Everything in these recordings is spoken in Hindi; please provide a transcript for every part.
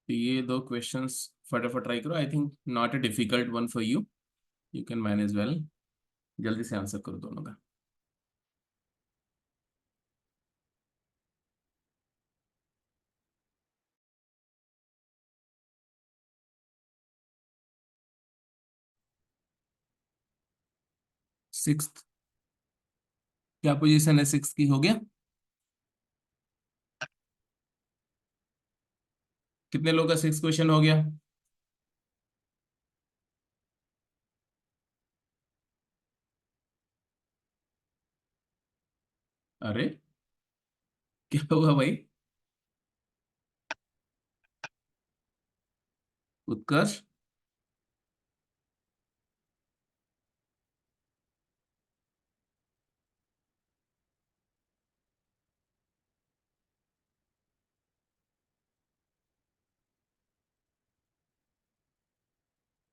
तो ये दो क्वेश्चंस फटाफट ट्राई करो। I think not a difficult one for you, you can manage well. जल्दी से आंसर करो दोनों का। सिक्स, क्या पोजीशन है सिक्स की? हो गया? कितने लोग का सिक्स क्वेश्चन हो गया? अरे क्या हुआ भाई? Utkarsh,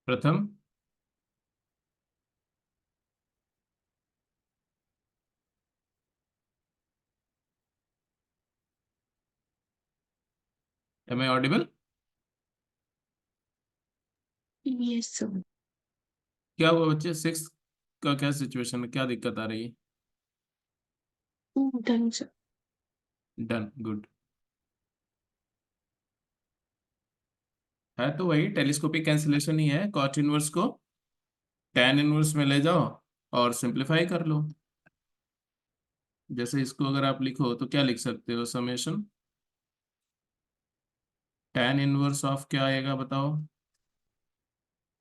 Pratham, am I audible? Yes, sir. क्या हुआ बच्चे? सिक्स का क्या सिचुएशन है, क्या दिक्कत आ रही है? Done, sir. Done, good. है तो वही टेलीस्कोपिक कैंसिलेशन ही है। कॉट इनवर्स को tan इनवर्स में ले जाओ और सिंप्लीफाई कर लो। जैसे इसको अगर आप लिखो तो क्या लिख सकते हो? समेशन tan इनवर्स ऑफ क्या आएगा बताओ?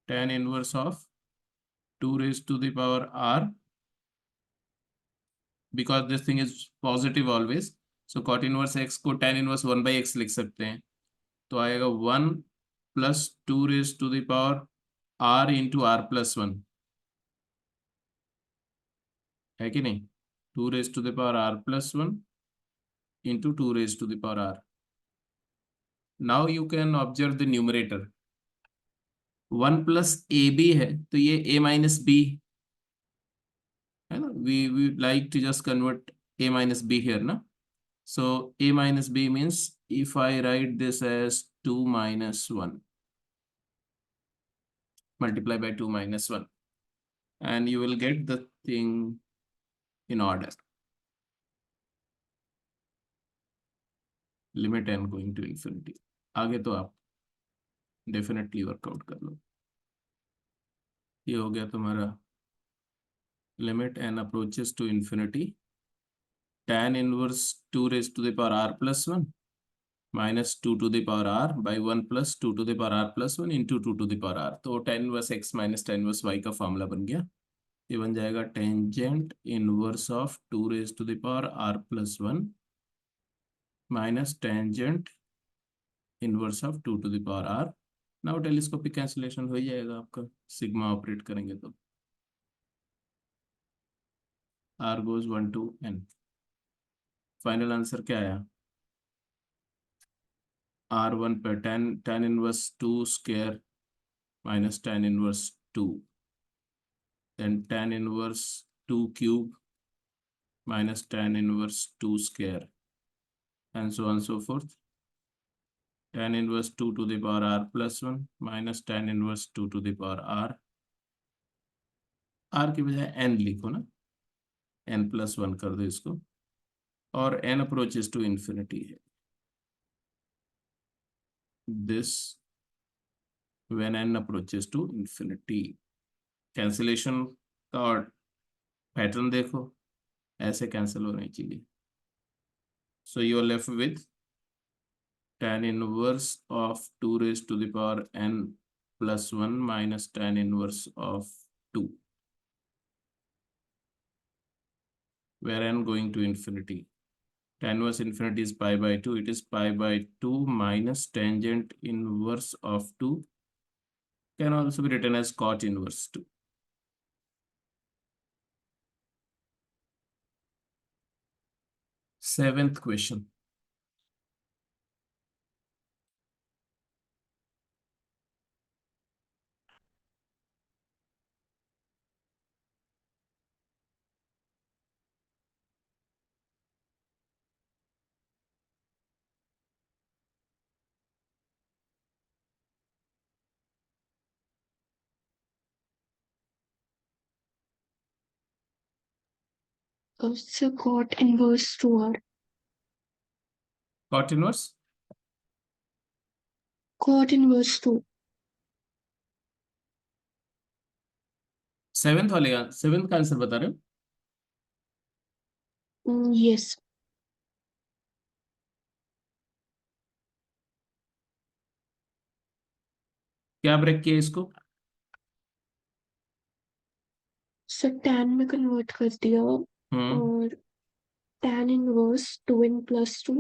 tan inverse of 2 raised to the power r, because this thing is positive always, so cot inverse x को tan inverse 1 by x लिख सकते हैं। तो आएगा 1 plus 2 raised to the power r into r plus 1, है कि नहीं? 2 raised to the power r plus 1 into 2 raised to the power r. Now you can observe the numerator. 1 plus ab है तो ये a minus b है ना। we like to just convert a minus b here ना. So a minus b means if I write this as 2 minus 1 multiply by 2 minus 1, and you will get the thing in order. Limit n going to infinity. आगे तो आप डेफिनेटली वर्कआउट कर लो। ये हो गया तुम्हारा limit n approaches to infinity, tan inverse 2 raised to the power r plus 1 minus 2 to the power r by 1 plus 2 to the power r plus 1 into 2 to the power r। तो tan inverse x minus tan inverse y का फॉर्मूला बन गया। ये बन जाएगा tangent inverse of 2 raised to the power r plus 1 minus tangent inverse of 2 to the power r। Now telescopic cancellation हो ही जाएगा आपका, सिग्मा ऑपरेट करेंगे तो r goes 1 to n। Final answer क्या आया? r1 पर tan inverse 2 square minus tan inverse 2, then tan inverse 2 cube minus tan inverse 2 square, and so on and so forth. Tan inverse 2 to the power r plus 1 minus tan inverse 2 to the power r। r की बजाय n लिखो ना, n plus 1 कर दो इसको, और n अप्रोचेस टू इंफिनिटी है। This when n approaches to infinity। Cancellation का पैटर्न देखो, ऐसे कैंसिल होनी चाहिए। So you are left with tan inverse of 2 raised to the power n plus 1 minus tan inverse of 2, where n going to infinity. Tan inverse infinity is pi by 2. It is pi by 2 minus tangent inverse of 2. Can also be written as cot inverse 2. Seventh question. So cot inverse 2r. Cot inverse Cot inverse 2. Seventh का आंसर बता रहे हो? Yes. क्या ब्रेक किया इसको? So tan में कन्वर्ट कर दिया हम्म और tan inverse 2n plus 2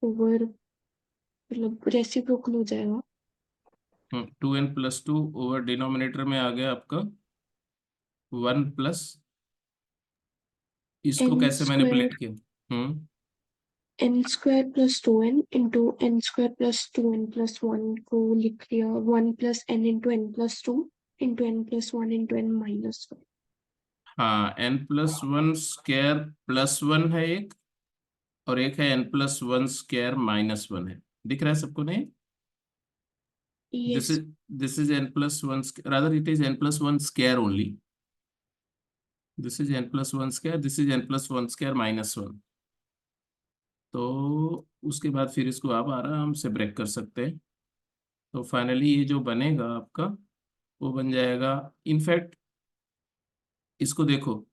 over मतलब रेसिप्रोकल हो जाएगा. 2n+2 ओवर डिनोमिनेटर में आ गया आपका 1+, इसको n कैसे स्क्वायर मैनिपुलेट किया? हम्म n square plus 2n into n square plus 2n plus 1 को लिख लिया 1 plus n into n plus 2 into n plus 1 into n minus 1. हाँ, n+1 स्क्वायर+1 है एक, और एक है n+1 स्क्वायर-1 है। दिख रहा है सबको? नहीं, this Yes. is this is n+1 rather it is n+1 square only. This is n+1 square, this is n+1 square-1. तो उसके बाद फिर इसको आप आराम से ब्रेक कर सकते हैं। तो फाइनली ये जो बनेगा आपका वो बन जाएगा, इनफैक्ट इसको देखो,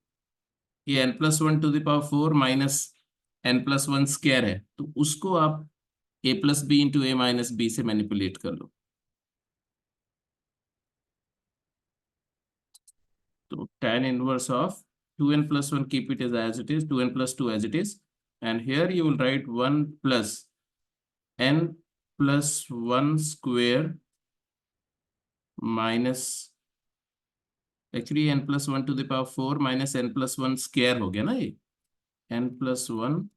ये n+1⁴ माइनस n+1 स्क्वायर है, तो उसको आप a+b इंटू a-b से मैनिपुलेट कर लो। तो tan inverse of 2n+1, keep it as it is, 2n+2 as it is, and here you will write 1 plus n+1 square minus, actually n+1⁴ minus n+1 square हो गया ना, ये n+1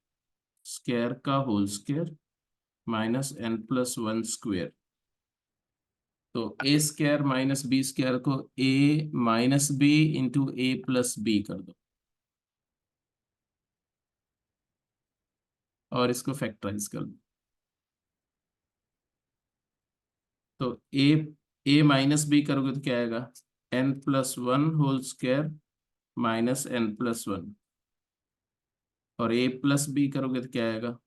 स्क्वायर का whole square minus n+1 square. तो a square minus b square को a-b इंटू a+b कर दो, और इसको फैक्टराइज कर दो। तो a-b करोगे तो क्या आएगा? n+1 whole square minus n+1, और a+b करोगे तो क्या आएगा?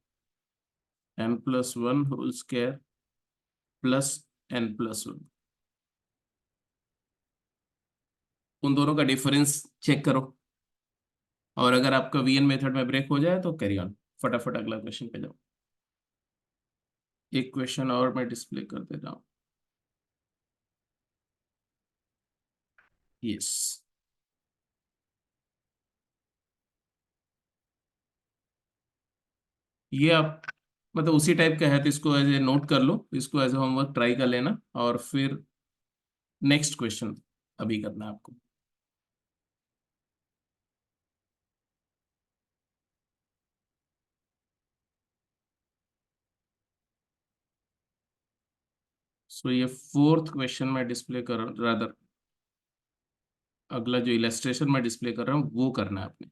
n+1 whole square plus n+1। उन दोनों का डिफरेंस चेक करो, और अगर आपका वीएन मेथड में ब्रेक हो जाए तो कैरी ऑन, फटाफट अगला क्वेश्चन पे जाओ। एक क्वेश्चन और मैं डिस्प्ले कर देता हूँ। यस, ये आप मतलब उसी टाइप का है, तो इसको एज ए नोट कर लो, इसको एज ए होमवर्क ट्राई कर लेना, और फिर नेक्स्ट क्वेश्चन अभी करना है आपको। सो ये फोर्थ क्वेश्चन मैं डिस्प्ले कर, रादर अगला जो इलस्ट्रेशन मैं डिस्प्ले कर रहा हूँ वो करना है आपने।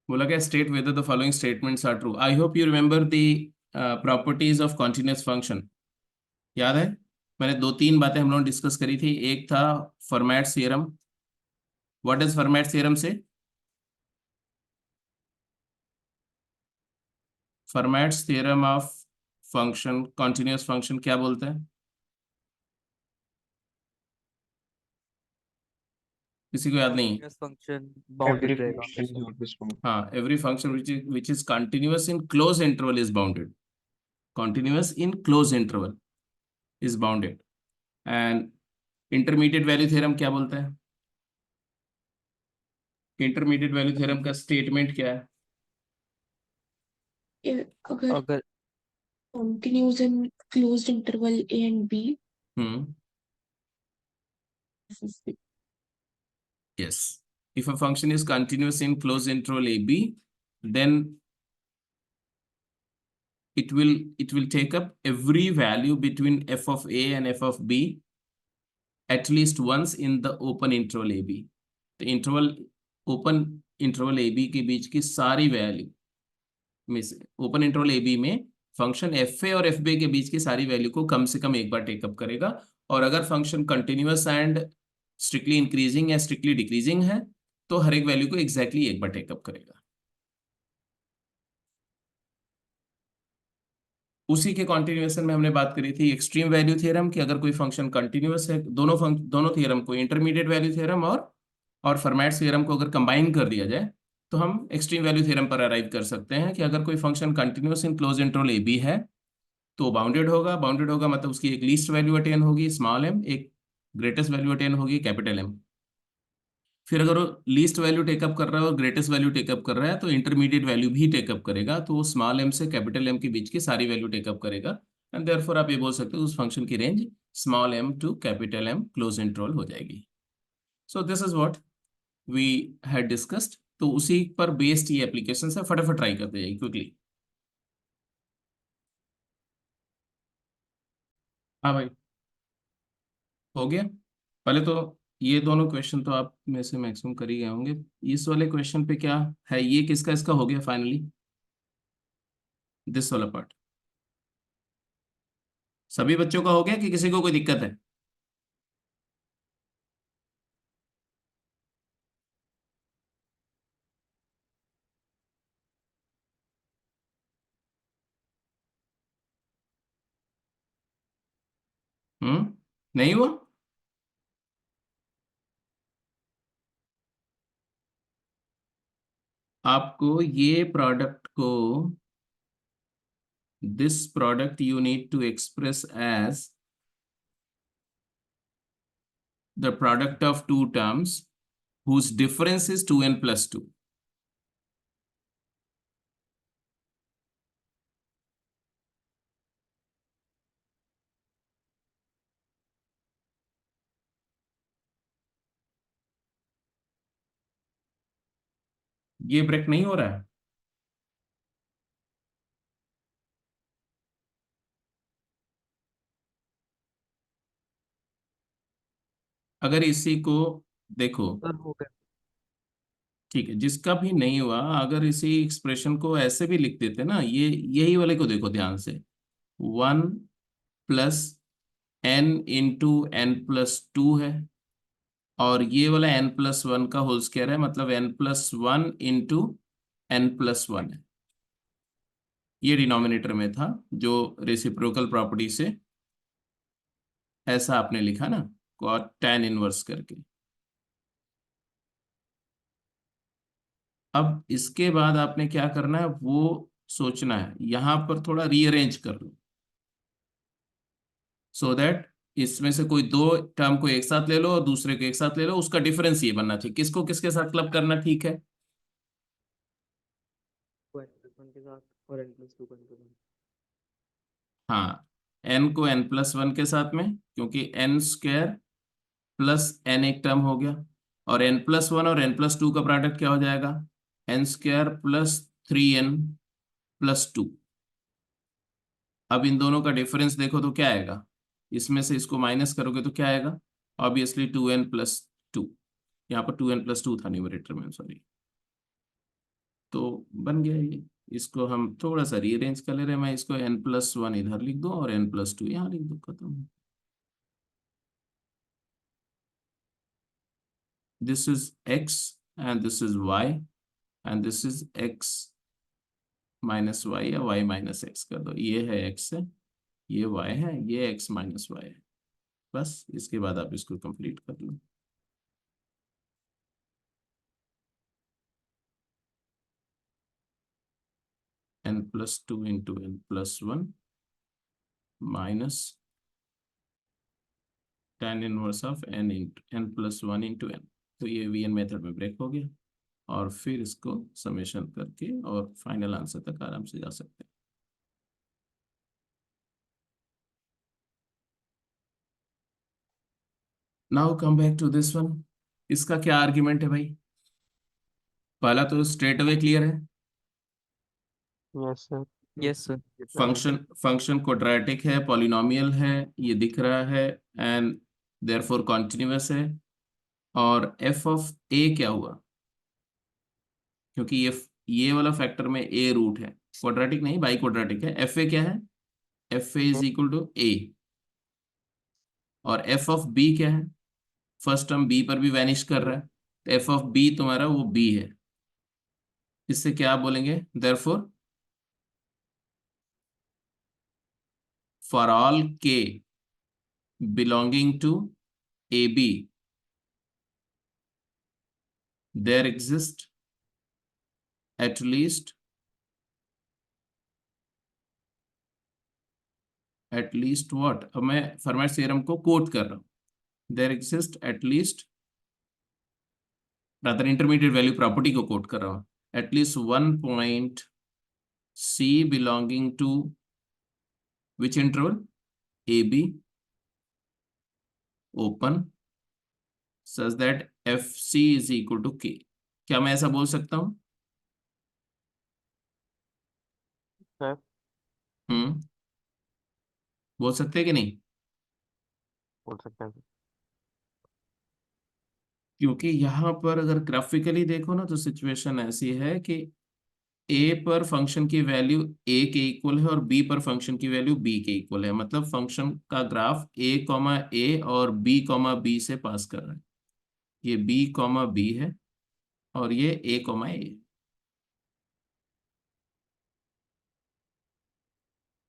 बोला क्या? State whether the following statements are true. I hope you remember the properties of continuous function. याद है? मैंने दो तीन बातें हम लोग डिस्कस करी थी। एक था Fermat theorem. What does Fermat theorem say? Fermat theorem of function, continuous function क्या बोलते हैं? किसी को याद नहीं? फंक्शन Every बाउंडेड रहेगा। function is always bounded. हाँ, every function which is continuous in closed interval is bounded. Continuous in closed interval is bounded. And intermediate value theorem क्या बोलता है? इंटरमीडिएट वैल्यू थ्योरम का स्टेटमेंट क्या है? अगर अगर continuous in closed interval a and b. Yes. If a function is continuous in closed interval a b, then it will take up every value between f of a and f of b at least once in the open interval a b. तो interval, open interval A B के बीच की सारी वैल्यू में से, ओपन इंटरवल ए बी में फंक्शन एफ ए और एफ बी के बीच की सारी वैल्यू को कम से कम एक बार टेकअप करेगा। और अगर function continuous and strictly increasing या स्ट्रिक्टली डिक्रीजिंग है तो हर एक वैल्यू को एग्जैक्टली एक बार टेकअप करेगा। उसी के कॉन्टिन्यूएशन में हमने बात करी थी एक्सट्रीम वैल्यू थ्योरम कि अगर कोई फंक्शन कंटिन्यूअस है, दोनों थ्योरम को, इंटरमीडिएट वैल्यू थ्योरम और फर्मैट थ्योरम को अगर कंबाइन कर दिया जाए तो हम एक्सट्रीम वैल्यू थ्योरम पर अराइव कर सकते हैं कि अगर कोई function continuous in close interval A B है तो बाउंडेड होगा मतलब उसकी एक लीस्ट वैल्यू अटेन होगी स्मॉल एम, एक ग्रेटेस्ट वैल्यू अटेन होगी कैपिटल एम। फिर अगर वो लीस्ट वैल्यू टेकअप कर रहा है और ग्रेटेस्ट वैल्यू टेकअप कर रहा है तो इंटरमीडिएट वैल्यू भी टेकअप करेगा, तो वो स्मॉल एम से कैपिटल एम के बीच की सारी वैल्यू टेकअप करेगा। एंड देयरफॉर आप ये बोल सकते हो उस फंक्शन की range small M to capital M close interval हो जाएगी। So this is what we had discussed. तो उसी पर बेस्ड ये एप्लीकेशन है, फटाफट ट्राई करते जाइए क्विकली। हाँ भाई, हो गया। पहले तो ये दोनों क्वेश्चन तो आप में से मैक्सिमम कर ही गए होंगे। इस वाले क्वेश्चन पे क्या है, ये किसका इसका हो गया फाइनली, दिस वाला पार्ट सभी बच्चों का हो गया कि किसी को कोई दिक्कत है? नहीं हुआ? आपको ये प्रोडक्ट को, this product you need to express as the product of two terms whose difference is 2n plus 2। ये ब्रेक नहीं हो रहा है? अगर इसी को देखो, सर हो गया। ठीक है, जिसका भी नहीं हुआ अगर इसी एक्सप्रेशन को ऐसे भी लिख देते ना, ये यही वाले को देखो ध्यान से, 1 + n × n+2 है और ये वाला n+1 का होल स्क्वायर है, मतलब n+1 × n+1 है। ये डिनोमिनेटर में था जो रेसिप्रोकल प्रॉपर्टी से ऐसा आपने लिखा ना, cot tan इनवर्स करके। अब इसके बाद आपने क्या करना है वो सोचना है, यहां पर थोड़ा रीअरेंज कर लो सो दैट इसमें से कोई दो टर्म को एक साथ ले लो और दूसरे को एक साथ ले लो, उसका डिफरेंस ये बनना चाहिए। किसको किसके साथ क्लब करना ठीक है? n+1 के साथ और n+2 को n+1। हाँ, n को n+1 के साथ में, क्योंकि n² + n एक टर्म हो गया, और n+1 और n+2 का प्रोडक्ट क्या हो जाएगा, n² + 3n+2। अब इन दोनों का डिफरेंस देखो तो क्या आएगा, इसमें से इसको माइनस करोगे तो क्या आएगा, ऑब्वियसली 2n+2। यहाँ पर 2n+2 था न्यूमरेटर में, सॉरी। तो बन गया ये। इसको हम थोड़ा सा रीअरेंज कर ले रहे हैं, मैं इसको n+1 इधर लिख दूं और n+2 यहाँ लिख दूं, खत्म। This is x and this is y and this is x - y या y - x कर दो। ये है x है, ये y है, ये x - y है। बस इसके बाद आप इसको कंप्लीट कर लो। n+2 × n+1 minus tan inverse of n+1 × n। तो ये वीएन मेथड में ब्रेक हो गया और फिर इसको समेशन करके और फाइनल आंसर तक आराम से जा सकते हैं। Now come back to this one. इसका क्या आर्ग्यूमेंट है भाई? पहला तो स्ट्रेट अवे क्लियर है, yes sir. Yes sir. Function quadratic है, पॉलिनोमियल है, ये दिख रहा है, एंड देयरफॉर कॉन्टिन्यूअस है। और एफ ऑफ ए क्या हुआ, क्योंकि ये वाला फैक्टर में ए रूट है, क्वाड्रेटिक नहीं बाई क्वाड्रेटिक है। एफ ए क्या है, f a is equal to a. और एफ ऑफ बी क्या है, फर्स्ट टर्म बी पर भी वैनिश कर रहा है, तो एफ ऑफ बी तुम्हारा वो बी है। इससे क्या बोलेंगे, therefore for all K belonging to A B there exist at least what, अब मैं फर्मेट थ्योरम को कोट कर रहा हूं, there exist at least, rather intermediate value property को कोट कर रहा हूं, at least one point C belonging to which interval A B open such that F C is equal to K. क्या मैं ऐसा बोल सकता हूं? है। बोल सकते हैं कि नहीं? बोल सकते हैं। क्योंकि यहां पर अगर ग्राफिकली देखो ना, तो सिचुएशन ऐसी है कि ए पर फंक्शन की वैल्यू ए के इक्वल है और बी पर फंक्शन की वैल्यू बी के इक्वल है, मतलब फंक्शन का ग्राफ ए कॉमा ए और बी कॉमा बी से पास कर रहा है। ये बी कॉमा बी है और ये ए कॉमा ए,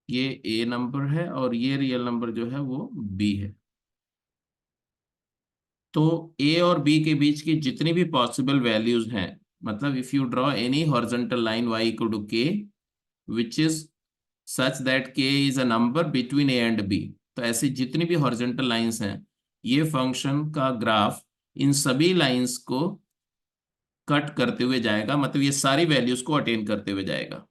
ये ए नंबर है और ये रियल नंबर जो है वो बी है। तो ए और बी के बीच की जितनी भी पॉसिबल वैल्यूज हैं, मतलब if you draw any horizontal line y equal to k which is such that k is a number between a and b, तो ऐसी जितनी भी हॉरिजॉन्टल लाइंस हैं, ये फंक्शन का ग्राफ इन सभी लाइंस को कट करते हुए जाएगा, मतलब ये सारी वैल्यूज को अटेन करते हुए जाएगा।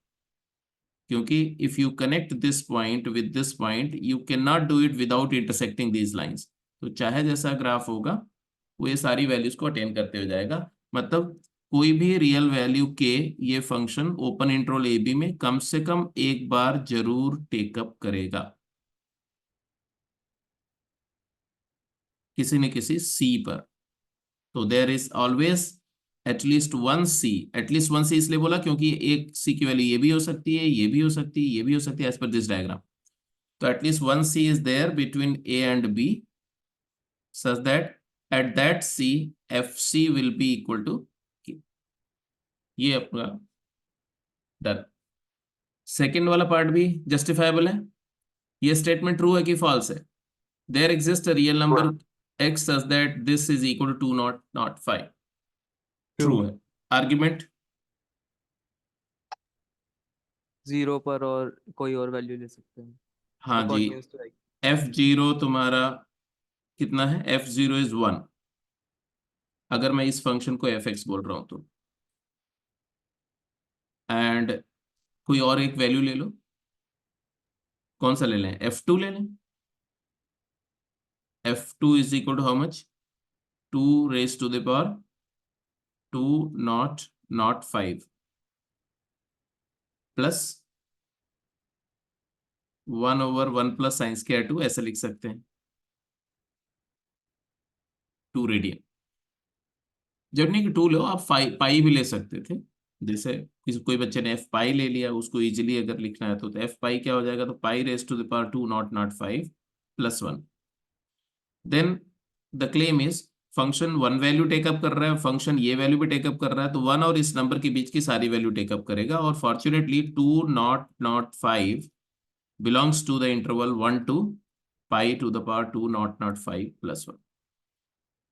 क्योंकि if you connect this point with this point you can not do it without intersecting these lines, तो चाहे जैसा ग्राफ होगा वो ये सारी वैल्यूज को अटेन करते हुए जाएगा। मतलब कोई भी रियल वैल्यू के ये function open interval A B में कम से कम एक बार जरूर टेकअप करेगा, किसी न किसी सी पर। तो there is always at least one C, at least one C इसलिए बोला क्योंकि एक सी की वैल्यू ये भी हो सकती है, ये भी हो सकती है, ये भी हो सकती है, एज पर दिस डायग्राम। तो at least one C is there between A and B such that at that c fc will be equal to k। ये अपना डन। सेकेंड वाला पार्ट भी जस्टिफाइबल है। ये स्टेटमेंट ट्रू है कि फॉल्स है? There exist a real number x such that this is equal to 2 not 5। True है। आर्ग्यूमेंट 0 पर और कोई और वैल्यू ले सकते हैं। हाँ तो जी, continuous तो आएगी। f0 तुम्हारा कितना है, f0 इज 1, अगर मैं इस फंक्शन को fx बोल रहा हूं तो। एंड कोई और एक वैल्यू ले लो, कौन सा ले लें, f2 ले लें। f2 is equal to how much, 2 raised to the power 2 not 5 plus 1/1 plus sine square 2, ऐसे लिख सकते हैं, 2 रेडियन। जब नहीं कि 2 लो, आप पाई भी ले सकते थे, जैसे किसी कोई बच्चे ने एफ पाई ले लिया, उसको इजीली अगर लिखना है तो एफ पाई क्या हो जाएगा, तो pi raise to the power 2 not 5 plus 1। Then the claim is function one value take up कर रहा है, फंक्शन ये वैल्यू भी टेकअप कर रहा है, तो 1 और इस नंबर के बीच की सारी वैल्यू टेकअप करेगा, और fortunately 2 not 5 belongs to the interval 1 to pi to the power 2 not 5 plus 1।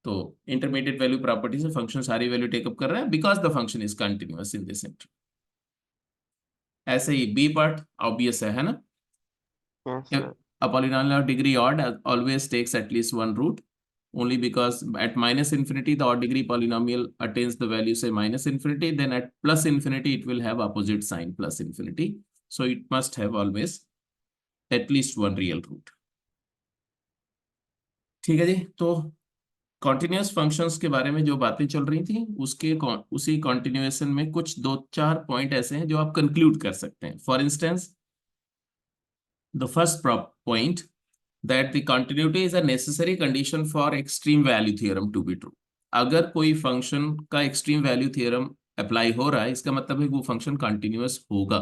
तो इंटरमीडिएट वैल्यू प्रॉपर्टी से फंक्शन सारी वैल्यू टेकअप कर रहा है because the function is continuous in this interval. ऐसे ही बी पार्ट ऑब्वियस है ना? Yes, sir. A polynomial of degree odd always takes at least one root, only because at minus infinity the odd degree polynomial attains the value say minus infinity, then at plus infinity it will have opposite sign plus infinity, so it must have always at least one real root। ठीक है जी, तो कॉन्टिन्यूस फंक्शंस के बारे में जो बातें चल रही थी उसके उसी कॉन्टिन्यूएशन में कुछ 2-4 पॉइंट ऐसे हैं जो आप कंक्लूड कर सकते हैं। For instance the first point that the continuity is a necessary condition for extreme value theorem to be true. अगर कोई फंक्शन का एक्सट्रीम वैल्यू थ्योरम अप्लाई हो रहा है, इसका मतलब है वो फंक्शन कंटिन्यूअस होगा,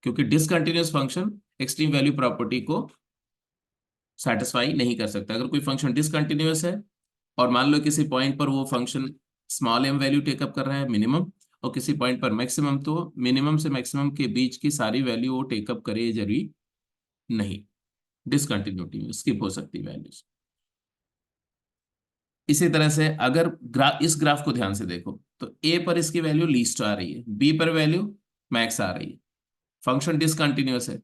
क्योंकि discontinuous function extreme value property को सेटिस्फाई नहीं कर सकता। अगर कोई फंक्शन डिसकंटिन्यूअस है और मान लो किसी पॉइंट पर वो function small m value take up कर रहा है मिनिमम, और किसी पॉइंट पर मैक्सिमम, तो मिनिमम से मैक्सिमम के बीच की सारी वैल्यू वो टेकअप करे, ये जरूरी नहीं, डिसकंटिन्यूटी में स्किप हो सकती वैल्यूज। इसी तरह से अगर इस ग्राफ को ध्यान से देखो तो ए पर इसकी वैल्यू लीस्ट आ रही है, बी पर वैल्यू मैक्स आ रही है, फंक्शन डिसकंटिन्यूअस है।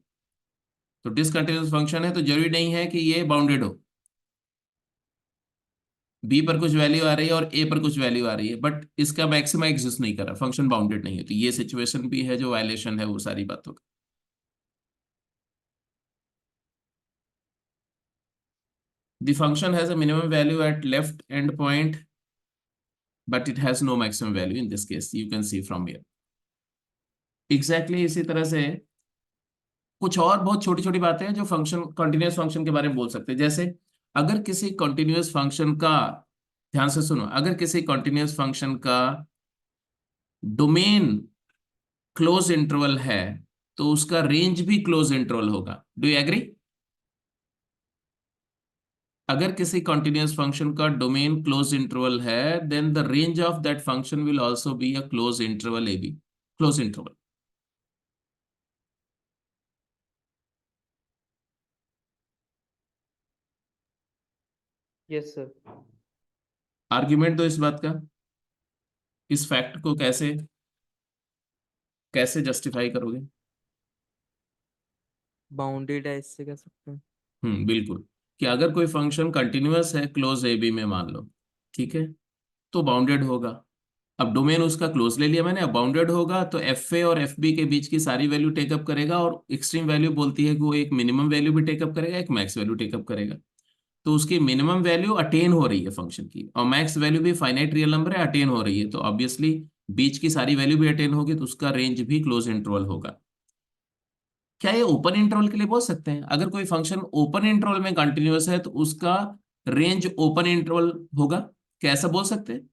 तो डिसकंटिन्यूअस फंक्शन है तो जरूरी नहीं है कि ये बाउंडेड हो, बी पर कुछ वैल्यू आ रही है और ए पर कुछ वैल्यू आ रही है, बट इसका मैक्सिमा एग्जिस्ट नहीं कर रहा, फंक्शन बाउंडेड नहीं है, तो ये सिचुएशन भी है जो वायलेशन है वो सारी बातों का। The function has a minimum value at left end point, but it has no maximum value in this case. You can see from here. Exactly इसी तरह से कुछ और बहुत छोटी छोटी बातें हैं जो फंक्शन, कंटिन्यूअस फंक्शन के बारे में बोल सकते हैं। जैसे अगर किसी कंटिन्यूअस फंक्शन का, ध्यान से सुनो, अगर किसी कंटिन्यूअस फंक्शन का डोमेन क्लोज इंटरवल है तो उसका रेंज भी क्लोज इंटरवल होगा। Do you agree? अगर किसी कंटिन्यूअस फंक्शन का डोमेन क्लोज इंटरवल है, then the range of that function will also be a close interval A B, close interval. Yes sir. Argument दो इस बात का, इस फैक्ट को कैसे कैसे जस्टिफाई करोगे? बाउंडेड है, इससे कह सकते हैं। बिल्कुल, कि अगर कोई फंक्शन कंटिन्यूअस है क्लोज ए बी में मान लो, ठीक है, तो बाउंडेड होगा। अब डोमेन उसका क्लोज ले लिया मैंने, अब बाउंडेड होगा तो एफ ए और एफ बी के बीच की सारी वैल्यू टेकअप करेगा, और एक्सट्रीम वैल्यू बोलती है कि वो एक मिनिमम वैल्यू भी टेकअप करेगा, एक मैक्स वैल्यू टेकअप करेगा। तो उसकी मिनिमम वैल्यू अटेन हो रही है फंक्शन की, और मैक्स वैल्यू भी फाइनाइट रियल नंबर है, अटेन हो रही है, तो ऑब्वियसली बीच की सारी वैल्यू भी अटेन होगी, तो उसका रेंज भी क्लोज इंटरवल होगा। क्या ये ओपन इंटरवल के लिए बोल सकते हैं? अगर कोई फंक्शन ओपन इंटरवल में कंटिन्यूअस है तो उसका रेंज ओपन इंटरवल होगा, क्या ऐसा बोल सकते हैं?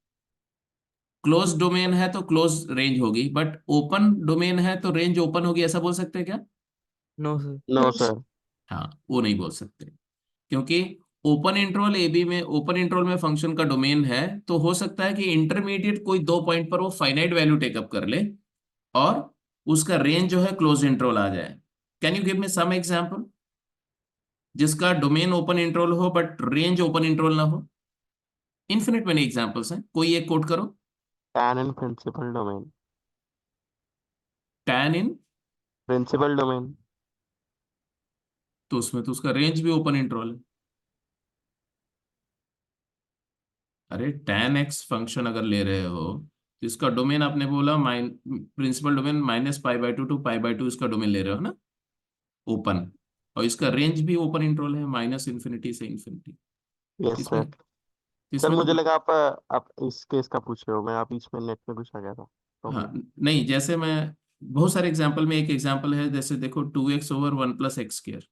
क्लोज डोमेन है तो क्लोज रेंज होगी, बट ओपन डोमेन है तो रेंज ओपन होगी, ऐसा बोल सकते हैं क्या? No sir. No sir. हाँ, वो नहीं बोल सकते, क्योंकि ओपन इंटरवल ए बी में, ओपन इंटरवल में फंक्शन का डोमेन है तो हो सकता है कि इंटरमीडिएट कोई दो पॉइंट पर वो फाइनाइट वैल्यू टेकअप कर ले और उसका रेंज जो है क्लोज इंटरवल आ जाए। Can you give me some example जिसका डोमेन ओपन इंटरवल हो बट रेंज ओपन इंटरवल ना हो? इन्फिनिट मेनी एग्जांपल्स हैं, कोई एक कोट करो। Tan in principal domain. Tan in, principal domain. तो उसमें तो उसका रेंज भी ओपन इंटरवल है। अरे टैन एक्स फंक्शन अगर ले रहे हो तो इसका डोमेन आपने बोला प्रिंसिपल डोमेन -π/2 टू π/2 इसका डोमेन ले रहे हो ना, ओपन, और इसका रेंज भी ओपन इंटरवल है, माइनस इन्फिनिटी से इन्फिनिटी। यस इसमें सर। सर इसमें तो मुझे लगा आप इस केस का पूछ रहे हो, मैं आप बीच में नेट में कुछ आ गया था तो हाँ, नहीं, जैसे मैं बहुत सारे एग्जाम्पल में एक एग्जाम्पल है, जैसे देखो 2x/1 + x²।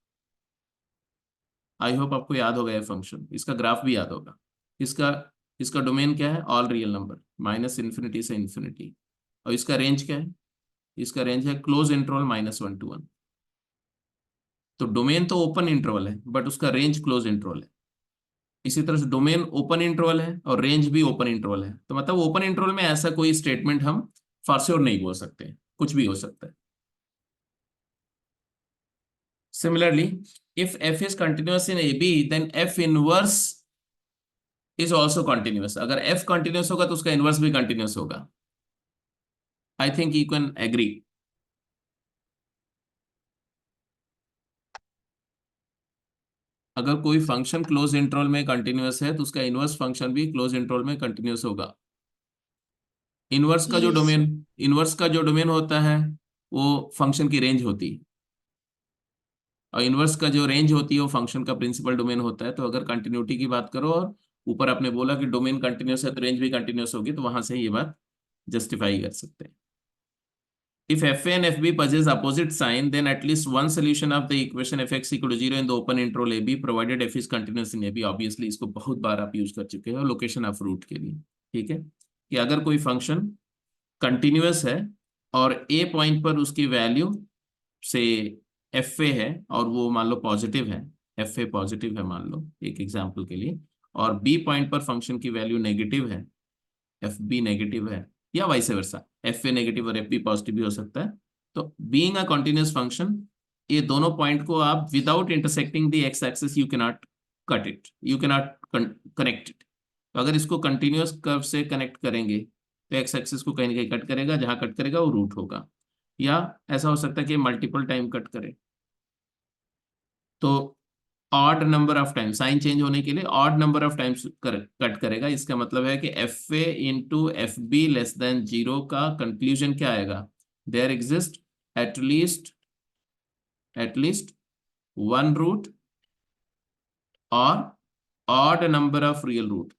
आई होप आपको याद होगा ये फंक्शन, इसका ग्राफ भी याद होगा। इसका इसका डोमेन क्या है? All real number, minus infinity से इन्फिनिटी। और इसका रेंज क्या है? इसका रेंज है क्लोज इंटरवल -1 to 1। तो डोमेन तो ओपन इंटरवल है बट उसका रेंज क्लोज इंटरवल है। इसी तरह से डोमेन ओपन इंटरवल है और रेंज भी ओपन इंटरवल है, तो मतलब ओपन इंटरवल में ऐसा कोई स्टेटमेंट हम फॉर श्योर नहीं बोल सकते, कुछ भी हो सकता है। Similarly, if f is continuous in AB, then f inverse is also continuous. अगर f continuous होगा तो उसका inverse भी continuous होगा। I think you can agree. अगर कोई फंक्शन क्लोज इंटरवल में कंटिन्यूअस है तो उसका इनवर्स फंक्शन भी क्लोज इंटरवल में कंटिन्यूअस होगा। इनवर्स का जो Yes. डोमेन इनवर्स का जो डोमेन होता है वो फंक्शन की रेंज होती है, और इनवर्स का जो रेंज होती है वो फंक्शन का प्रिंसिपल डोमेन होता है। तो अगर कंटिन्यूटी की बात करो और ऊपर आपने बोला कि डोमेन कंटिन्यूस है तो रेंज भी कंटिन्यूस होगी, तो वहां से ये बात जस्टिफाई कर सकते हैं। If fa and fb possess opposite sign, then at least one solution of the equation fx equal to 0 in the open interval ab provided f is continuous in ab। Obviously इसको बहुत बार आप यूज कर चुके हो लोकेशन ऑफ रूट के लिए, ठीक है, कि अगर कोई फंक्शन कंटिन्यूअस है और ए पॉइंट पर उसकी वैल्यू से एफ ए है और वो मान लो पॉजिटिव है, एफ ए पॉजिटिव है मान लो एक एग्जाम्पल के लिए, और बी पॉइंट पर फंक्शन की वैल्यू नेगेटिव है, एफ बी नेगेटिव है, या vice versa, F A negative और एफ बी पॉजिटिव भी हो सकता है, तो बीइंग अ कॉन्टिन्यूस फंक्शन, ये दोनों पॉइंट को आप without intersecting the x axis you cannot cut it, you cannot connect it. तो अगर इसको कंटिन्यूस कर्व से कनेक्ट करेंगे तो एक्स एक्सिस को कहीं ना कहीं कट करेगा, जहां कट करेगा वो रूट होगा, या ऐसा हो सकता है कि मल्टीपल टाइम कट करे। तो odd number of time, sign change होने के लिए odd number of times cut करेगा। इसका मतलब है कि f a into f b less than 0 का कंक्लूजन क्या आएगा, there exist at least one root और odd number of real root,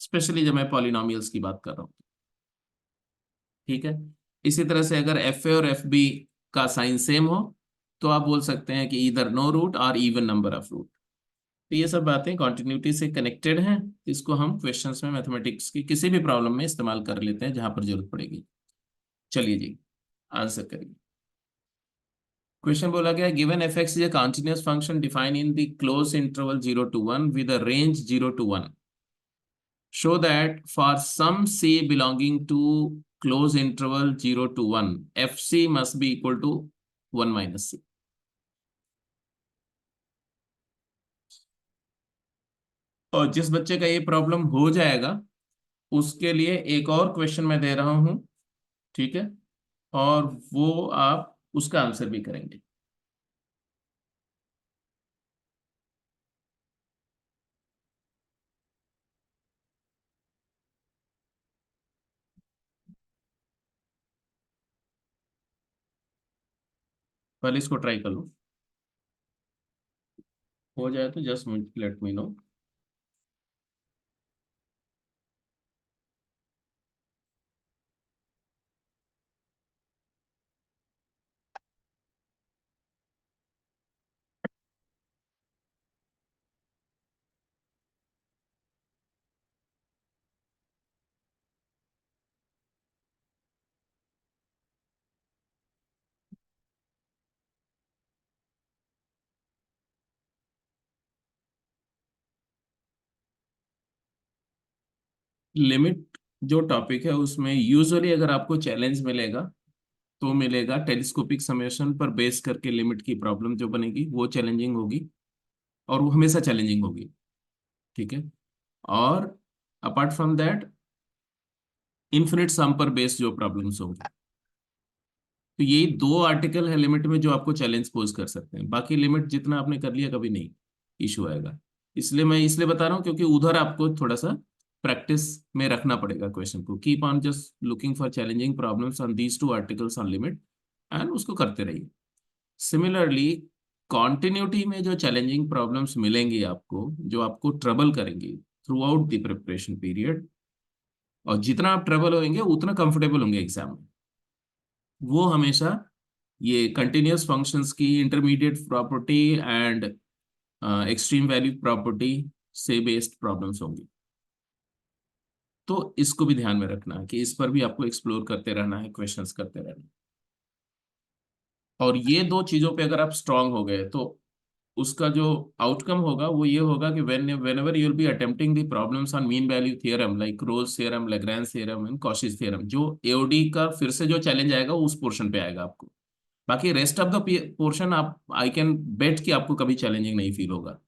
specially जब मैं पॉलिनोमियल्स की बात कर रहा हूं। ठीक है, इसी तरह से अगर एफ ए और एफ बी का साइन सेम हो तो आप बोल सकते हैं कि इधर नो रूट और इवन नंबर ऑफ रूट। तो ये सब बातें कॉन्टिन्यूटी से कनेक्टेड हैं, इसको हम क्वेश्चंस में मैथमेटिक्स की किसी भी प्रॉब्लम में इस्तेमाल कर लेते हैं जहां पर जरूरत पड़ेगी। चलिए जी, आंसर करिए। क्वेश्चन बोला गया, given F x is a continuous function define in the close interval 0 to 1 with a range 0 to 1, show that for some c belonging to close interval 0 to 1 fc must be equal to 1 minus c। और जिस बच्चे का ये प्रॉब्लम हो जाएगा उसके लिए एक और क्वेश्चन मैं दे रहा हूं, ठीक है, और वो आप उसका आंसर भी करेंगे। पहले इसको ट्राई कर लो, हो जाए तो just let me know. Limit जो टॉपिक है उसमें यूजुअली अगर आपको चैलेंज मिलेगा तो मिलेगा टेलीस्कोपिक समेशन पर बेस करके लिमिट की प्रॉब्लम जो बनेगी वो चैलेंजिंग होगी, और वो हमेशा चैलेंजिंग होगी। ठीक है, और अपार्ट फ्रॉम दैट इन्फिनिट सम पर बेस्ड जो प्रॉब्लम्स होंगी, तो यही दो आर्टिकल है लिमिट में जो आपको चैलेंज पोज कर सकते हैं। बाकी लिमिट जितना आपने कर लिया कभी नहीं इशू आएगा। इसलिए मैं इसलिए बता रहा हूँ क्योंकि उधर आपको थोड़ा सा प्रैक्टिस में रखना पड़ेगा क्वेश्चन को। Keep on just looking for challenging problems on these two articles on limit and उसको करते रहिए। सिमिलरली कॉन्टिन्यूटी में जो चैलेंजिंग प्रॉब्लम्स मिलेंगी आपको, जो आपको ट्रबल करेंगी through out the preparation period, और जितना आप ट्रबल होंगे उतना कंफर्टेबल होंगे एग्जाम में, वो हमेशा ये कंटिन्यूअस फंक्शंस की intermediate property and extreme value property से बेस्ड प्रॉब्लम्स होंगी। तो इसको भी ध्यान में रखना है कि इस पर भी आपको एक्सप्लोर करते रहना है, क्वेश्चंस करते रहना है। और ये दो चीजों पे अगर आप स्ट्रांग हो गए तो उसका जो आउटकम होगा वो ये होगा कि whenever you will be attempting the problems on mean value theorem like Rolle's theorem, Lagrange theorem and Cauchy's theorem, जो AOD का फिर से जो चैलेंज आएगा वो उस पोर्शन पे आएगा आपको। बाकी रेस्ट ऑफ द पोर्शन आप आई कैन बेट कि आपको कभी चैलेंजिंग नहीं फील होगा,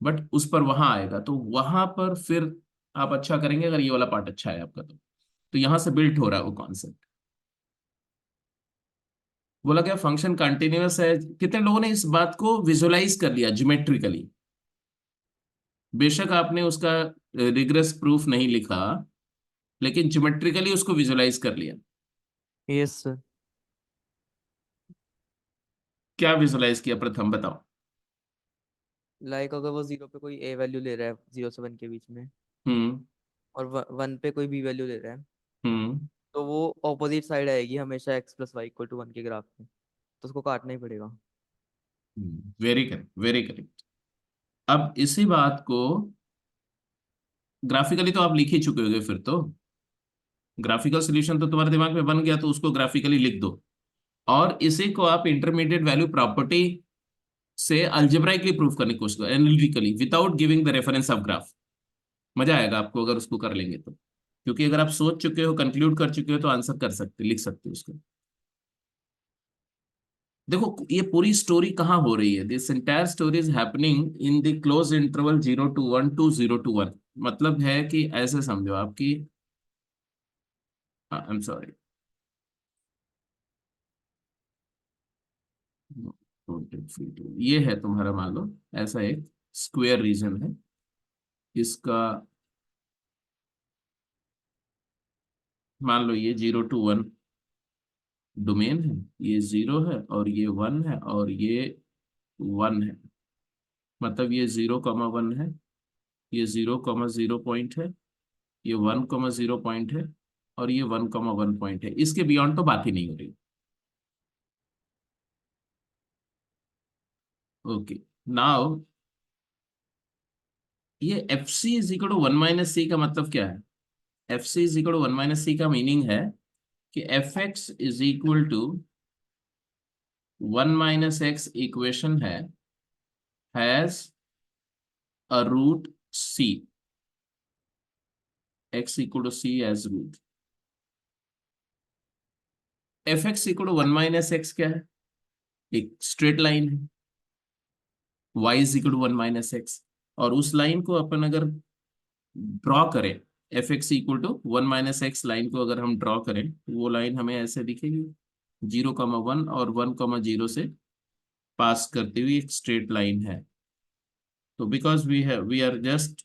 बट उस पर वहां आएगा तो वहां पर फिर आप अच्छा करेंगे अगर ये वाला पार्ट अच्छा है आपका। तो यहां से बिल्ट हो रहा है वो कॉन्सेप्ट। बोला गया फंक्शन कंटिन्यूअस है, कितने लोगों ने इस बात को विजुअलाइज कर लिया ज्योमेट्रिकली? बेशक आपने उसका रिग्रेस प्रूफ नहीं लिखा, लेकिन ज्योमेट्रिकली उसको विजुअलाइज कर लिया। Yes sir. क्या विजुअलाइज किया प्रथम बताओ। लाइक अगर वो 0 पे कोई ए वैल्यू ले रहा है 0 से 1 के बीच में, हम्म। और 1 पे कोई बी वैल्यू ले रहा है, हम्म। तो वो ऑपोजिट साइड आएगी हमेशा x + y = 1 के ग्राफ में, तो उसको काटना ही पड़ेगा। Very correct, very correct. अब इसी बात को ग्राफिकली तो आप लिख ही चुके होगे, फिर तो ग्राफिकल सॉल्यूशन तो तुम्हारे दिमाग में बन गया, तो उसको ग्राफिकली लिख दो। और इसी को आप इंटरमीडिएट वैल्यू प्रॉपर्टी से अल्जेब्राइकली प्रूफ करने की कोशिश करो, analytically, without giving the reference of graph. मजा आएगा आपको अगर उसको कर लेंगे तो, क्योंकि अगर आप सोच चुके हो, कंक्लूड कर चुके हो, तो आंसर कर सकते, लिख सकते हो उसको। देखो ये पूरी स्टोरी कहाँ हो रही है, this entire story is happening in the close interval 0 to 1 to 0 to 1। मतलब है कि ऐसे समझो आपकी, आई एम सॉरी, ये है तुम्हारा, मान लो ऐसा एक स्क्वायर रीजन है, इसका मान लो ये 0 to 1 डोमेन है, ये 0 है और ये 1 है और ये 1 है। मतलब ये 0, 1 है, ये 0, 0 पॉइंट है, ये 1, 0 पॉइंट है और ये 1, 1 पॉइंट है। इसके बियॉन्ड तो बात ही नहीं हो रही। ओके, नाउ ये F C is equal to 1 - c का मतलब क्या है? F C is equal to 1 - c का मीनिंग है कि F x is equal to 1 - x equation has a root c, x equal to c as root. F x equal to 1 - x क्या है? एक स्ट्रेट लाइन है, y is equal to 1 - x, और उस लाइन को अपन अगर ड्रॉ करें, F x equal to 1 - x line को अगर हम ड्रॉ करें, तो वो लाइन हमें ऐसे दिखेगी, 0, 1 और 1, 0 से पास करती हुई एक स्ट्रेट लाइन है। तो because we are just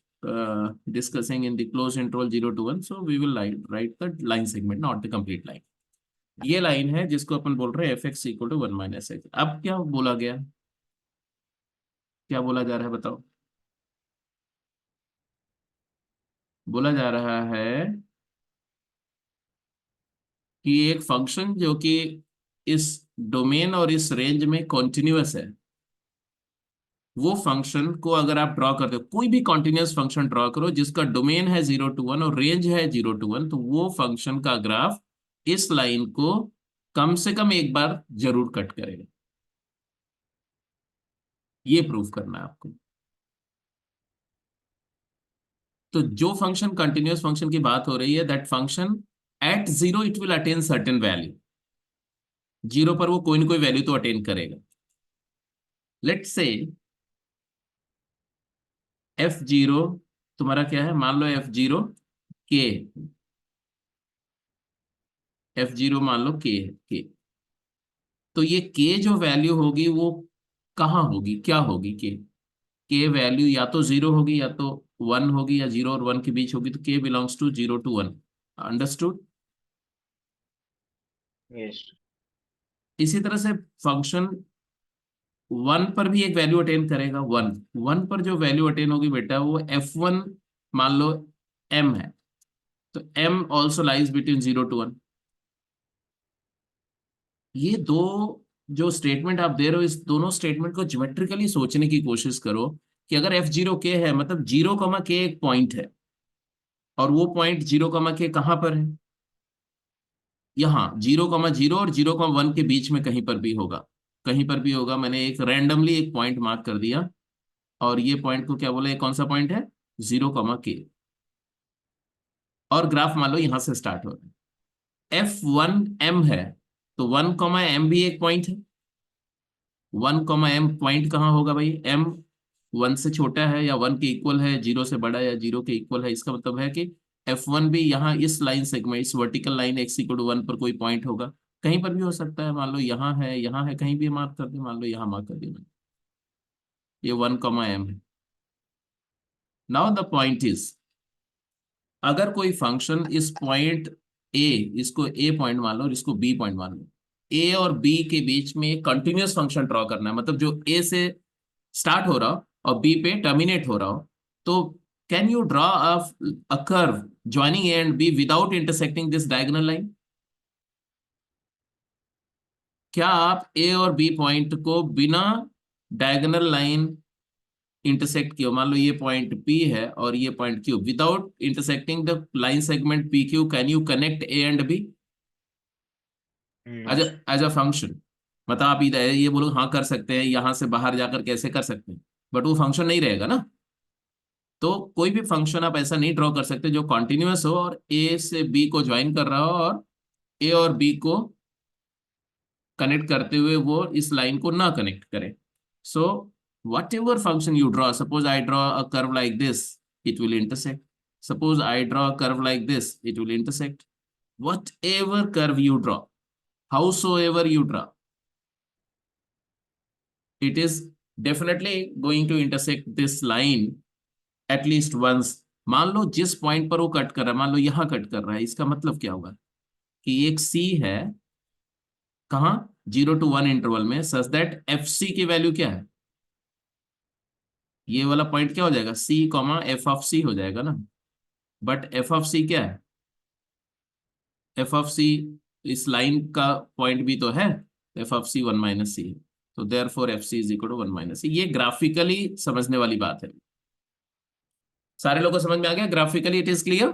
discussing in the closed interval 0 to 1, so we will write the line segment, not the complete line। ये लाइन है जिसको अपन बोल रहे हैं F x equal to 1 - x। अब क्या बोला गया, क्या बोला जा रहा है बताओ? बोला जा रहा है कि एक फंक्शन जो कि इस डोमेन और इस रेंज में कॉन्टिन्यूअस है, वो फंक्शन को अगर आप ड्रॉ करते हो, कोई भी कॉन्टिन्यूअस फंक्शन ड्रॉ करो जिसका डोमेन है 0 to 1 और रेंज है 0 to 1, तो वो फंक्शन का ग्राफ इस लाइन को कम से कम एक बार जरूर कट करेगा। ये प्रूफ करना है आपको। तो जो फंक्शन कंटिन्यूअस फंक्शन की बात हो रही है, that function at 0 it will attain certain value. 0 पर वो कोई ना कोई वैल्यू तो अटेन करेगा। लेट्स से f0 तुम्हारा क्या है, मान लो f0 k, f0 मान लो k है, k। तो ये k जो वैल्यू होगी वो कहाँ होगी, क्या होगी? k वैल्यू या तो 0 होगी या तो 1 होगी, या 0 और 1 के बीच होगी। तो k belongs to 0 to 1। Understood? Yes. इसी तरह से फंक्शन 1 पर भी एक वैल्यू अटेन करेगा। 1 पर जो वैल्यू अटेन होगी बेटा, वो f1 मान लो m है, तो m also lies between 0 to 1। ये दो जो स्टेटमेंट आप दे रहे हो, इस दोनों स्टेटमेंट को ज्योमेट्रिकली सोचने की कोशिश करो कि अगर f0k है, मतलब 0, k एक पॉइंट है, और वो पॉइंट 0, k कहाँ पर है? यहाँ 0, 0 और 0, 1 के बीच में कहीं पर भी होगा, कहीं पर भी होगा। मैंने एक रैंडमली एक पॉइंट मार्क कर दिया, और ये पॉइंट को क्या बोला, ये कौन सा पॉइंट है? 0, k। और ग्राफ मान लो यहां से स्टार्ट हो रहा है, f1m है, तो 1, m भी एक पॉइंट है। 1, m पॉइंट कहाँ होगा भाई? m 1 से छोटा है या 1 के इक्वल है, 0 से बड़ा या 0 के इक्वल है। इसका मतलब है कि f1 भी यहाँ इस लाइन सेगमेंट, इस वर्टिकल लाइन x = 1 पर कोई पॉइंट होगा, कहीं पर भी हो सकता है। मान लो यहाँ है, कहीं भी मार्क कर दे, मान लो यहाँ मार्क कर दिया मैंने, ये 1, m है। नाउ द पॉइंट इज, अगर कोई फंक्शन इस पॉइंट ए, इसको ए पॉइंट मान लो और इसको बी पॉइंट मान लो, ए और बी के बीच में एक कंटिन्यूअस फंक्शन ड्रॉ करना है, मतलब जो ए से स्टार्ट हो रहा हो और बी पे टर्मिनेट हो रहा हो, तो can you draw a curve joining A and B without intersecting this diagonal line? क्या आप ए और बी पॉइंट को बिना डायगोनल लाइन इंटरसेक्ट किया, मान लो ये पॉइंट P है और ये point Q, without intersecting the line segment PQ, can you connect A and B as a function? मतलब आप इधर ये बोलो हाँ कर सकते हैं, यहाँ से बाहर जाकर कैसे कर सकते हैं, बट वो फंक्शन नहीं रहेगा ना। तो कोई भी फंक्शन आप ऐसा नहीं ड्रॉ कर सकते जो कॉन्टिन्यूअस हो और ए से बी को ज्वाइन कर रहा हो और ए और बी को कनेक्ट करते हुए वो इस लाइन को ना कनेक्ट करे। So what ever function you draw, suppose I draw a curve like this, it will intersect. Suppose I draw a curve like this, it will intersect. Whatever curve you draw, howsoever you draw, it is definitely going to intersect this line at least once। मान लो जिस पॉइंट पर वो कट कर रहा है, मान लो यहां कट कर रहा है, इसका मतलब क्या होगा कि एक सी है कहाँ, 0 to 1 इंटरवल में, सच दैट एफ सी की वैल्यू क्या है, ये वाला पॉइंट क्या हो जाएगा, सी कॉमा एफ ऑफ सी हो जाएगा ना। बट एफ ऑफ सी क्या है, एफ ऑफ सी इस लाइन का पॉइंट भी तो है, एफ ऑफ सी 1 - c है। तो therefore f C is equal to 1 - c। ये ग्राफिकली समझने वाली बात है। सारे लोगों को समझ में आ गया, graphically it is clear.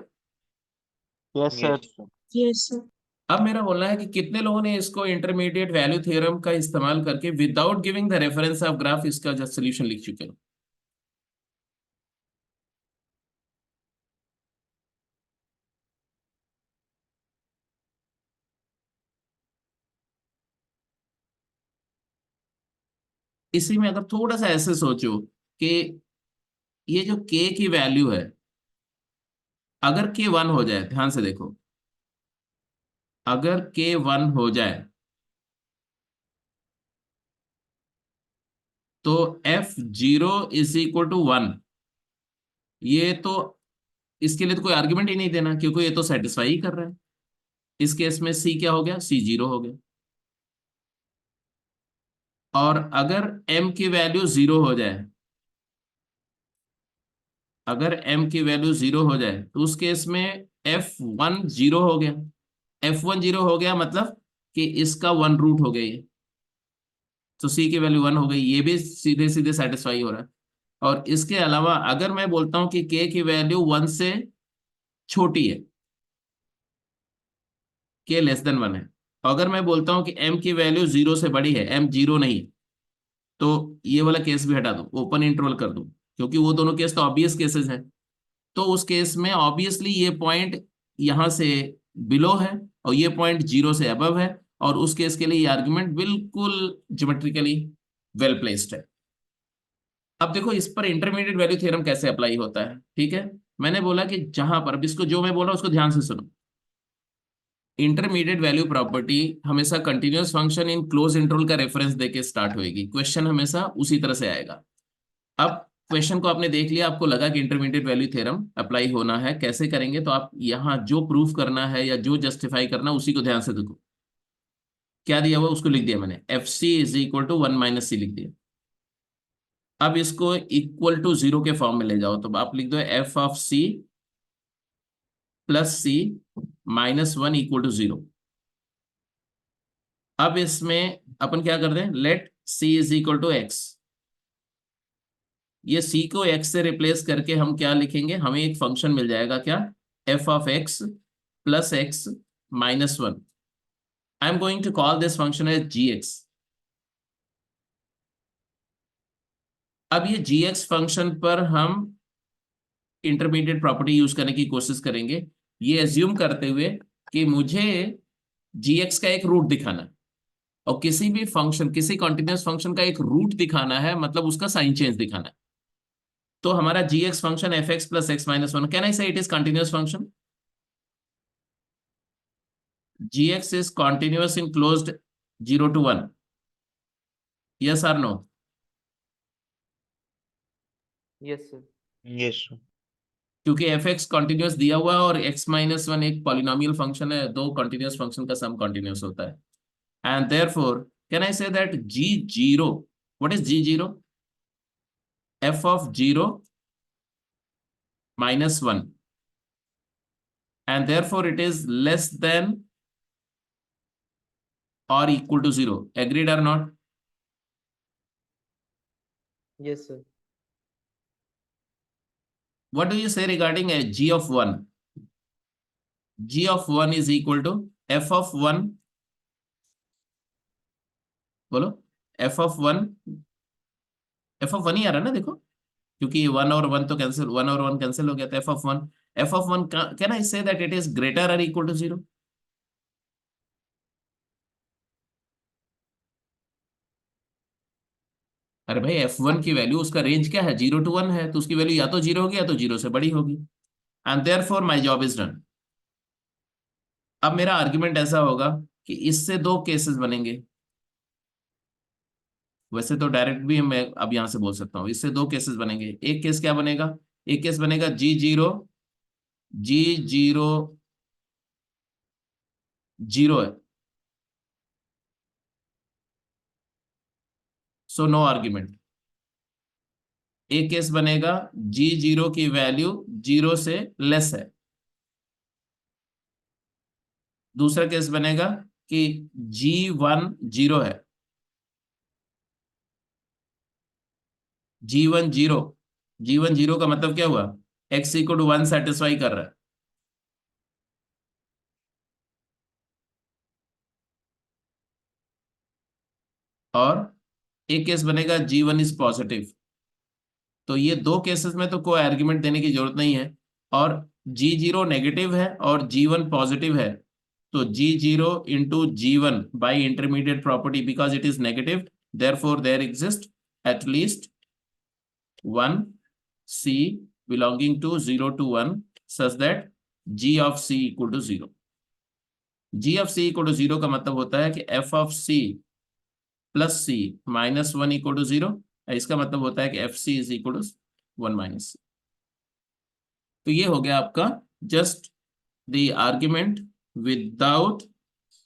Yes sir. Yes, sir. अब मेरा बोलना है कि कितने लोगों ने इसको इंटरमीडिएट वैल्यू थ्योरम का इस्तेमाल करके without giving the reference of graph इसका जस्ट सोल्यूशन लिख चुके हो। इसी में अगर थोड़ा सा ऐसे सोचो कि ये जो k की वैल्यू है, अगर k 1 हो जाए, ध्यान से देखो, अगर k 1 हो जाए तो f0 = 1। ये तो इसके लिए तो कोई आर्ग्यूमेंट ही नहीं देना, क्योंकि ये तो सेटिस्फाई ही कर रहा है। इस केस में c क्या हो गया, c 0 हो गया। और अगर m की वैल्यू 0 हो जाए, अगर m की वैल्यू 0 हो जाए तो उस केस में f1 0 हो गया। f1 0 हो गया मतलब कि इसका 1 रूट हो गया ये, तो c की वैल्यू 1 हो गई, ये भी सीधे सीधे सेटिस्फाई हो रहा है। और इसके अलावा अगर मैं बोलता हूं कि k की वैल्यू 1 से छोटी है, k <1 है, अगर मैं बोलता हूं कि m की वैल्यू 0 से बड़ी है, m 0 नहीं, तो ये वाला केस भी हटा दो, ओपन इंटरवल कर दो, क्योंकि वो दोनों केस तो ऑब्वियस केसेस हैं। तो उस केस में ऑब्वियसली ये पॉइंट यहां से बिलो है और ये पॉइंट 0 से अबव है, और उस केस के लिए ये आर्ग्यूमेंट बिल्कुल ज्योमेट्रिकली वेल प्लेस्ड है। अब देखो इस पर इंटरमीडिएट वैल्यू थ्योरम कैसे अप्लाई होता है, ठीक है। मैंने बोला कि जहां पर, अब इसको जो मैं बोल रहा हूं उसको ध्यान से सुनो। इंटरमीडिएट वैल्यू प्रॉपर्टी हमेशा continuous function in close interval का रेफरेंस देके स्टार्ट होएगी, क्वेश्चन हमेशा उसी तरह से आएगा। अब क्वेश्चन को आपने देख लिया, आपको लगा कि इंटरमीडिएट वैल्यू थ्योरम अप्लाई होना है, कैसे करेंगे, तो आप यहाँ जो प्रूफ करना है या जो जस्टिफाई करना है उसी को ध्यान से देखो। क्या दिया हुआ उसको लिख दिया मैंने, f C is equal to 1 - c लिख दिया। अब इसको इक्वल टू 0 के फॉर्म में ले जाओ, तो आप लिख दो f of c plus c -1 = 0। अब इसमें अपन क्या कर रहे हैं, let c is equal to x. ये c को x से रिप्लेस करके हम क्या लिखेंगे, हमें एक फंक्शन मिल जाएगा, क्या, f of x plus x -1। I am going to call this function as gx। अब ये gx फंक्शन पर हम इंटरमीडिएट प्रॉपर्टी यूज करने की कोशिश करेंगे, ये एज्यूम करते हुए कि मुझे gx का एक रूट दिखाना है, और किसी भी फंक्शन, किसी कॉन्टिन्यूअस फंक्शन का एक रूट दिखाना है, मतलब उसका साइन चेंज दिखाना है। तो हमारा gx function fx plus x -1, can I say it is continuous function. gx is continuous in closed 0 to 1, yes or no? Yes sir. Yes sir. क्योंकि fx कंटिन्यूअस दिया हुआ है और x -1 एक पॉलिनोमियल फंक्शन है, दो कंटिन्यूअस फंक्शन का सम कंटिन्यूअस होता है, and therefore can I say that g0, what is g0, f of 0 -1, and therefore it is less than or equal to 0, agreed or not? Yes sir. What do you say regarding a g of 1? g of 1 is equal to f of 1 बोलो। f(1), f(1) ही आ रहा है ना, देखो, क्योंकि 1 और 1 तो कैंसिल, 1 और 1 कैंसिल हो गया, तो f(1), f(1) can I say that it is greater और इक्वल टू 0? अरे भाई, f(1) की वैल्यू, उसका रेंज क्या है, 0 to 1 है, तो उसकी वैल्यू या तो 0 होगी या तो 0 से बड़ी होगी, and therefore my job is done. अब मेरा आर्ग्यूमेंट ऐसा होगा कि इससे दो केसेस बनेंगे। वैसे तो डायरेक्ट भी मैं अब यहां से बोल सकता हूँ, इससे दो केसेस बनेंगे। एक केस क्या बनेगा, एक केस बनेगा G0 0 है, सो नो आर्ग्यूमेंट। एक केस बनेगा G0 की वैल्यू 0 से लेस है। दूसरा केस बनेगा कि G1 0 है। G1 0 का मतलब क्या हुआ, x=1 सेटिस्फाई कर रहा है। और एक केस बनेगा G1 इज पॉजिटिव। तो ये दो केसेस में तो कोई आर्ग्यूमेंट देने की जरूरत नहीं है। और G0 नेगेटिव है और G1 पॉजिटिव है, तो G0 × G1 by intermediate property, because it is negative, therefore there exist at least one C belonging to 0 to 1 such that G(c)=0। G(c)=0 का मतलब होता है कि f(c+c)-1 = 0। इसका मतलब होता है कि f(c)=1 - c। तो ये हो गया आपका just the argument without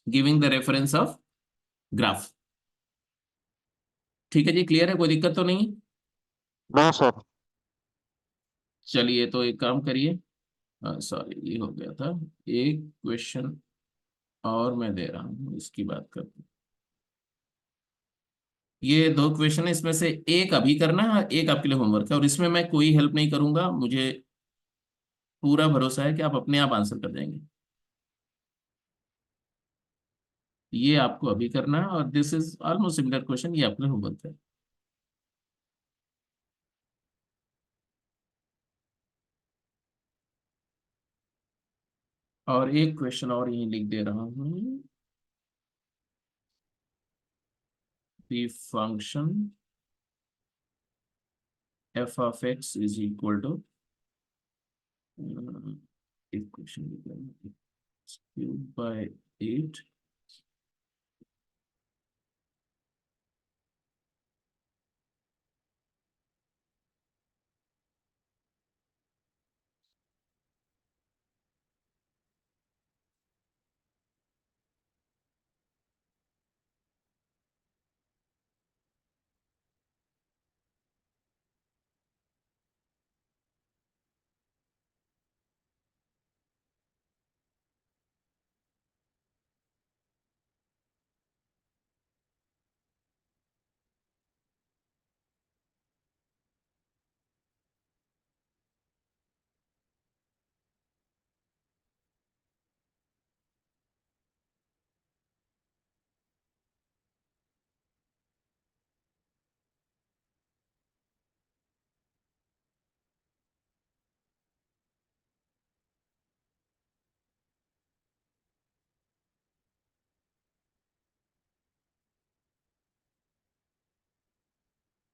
giving the reference of graph. ठीक है जी, क्लियर है, कोई दिक्कत तो नहीं? No sir. चलिए, तो एक काम करिए, सॉरी ये हो गया था। एक क्वेश्चन और मैं दे रहा हूँ, इसकी बात करते हैं। ये दो क्वेश्चन है, इसमें से एक अभी करना है, एक आपके लिए होमवर्क है, और इसमें मैं कोई हेल्प नहीं करूंगा, मुझे पूरा भरोसा है कि आप अपने आप आंसर कर जाएंगे। ये आपको अभी करना है, और this is almost similar question, ये आपके लिए होमवर्क है। और एक क्वेश्चन और यही लिख दे रहा हूँ, the function f(x) is equal to, एक क्वेश्चन लिख रहा हूँ, x³ / 8।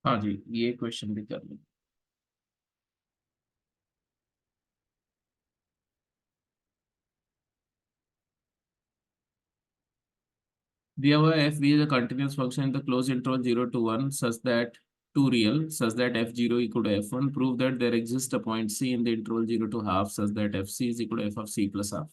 हाँ जी, ये क्वेश्चन भी कर लो। दिया हुआ है f(b) is a continuous function in the closed interval 0 to 1 such that two real such that f(0) = f(1). Prove that there exists a point C in the interval 0 to half such that f(c) is equal to f of c plus half।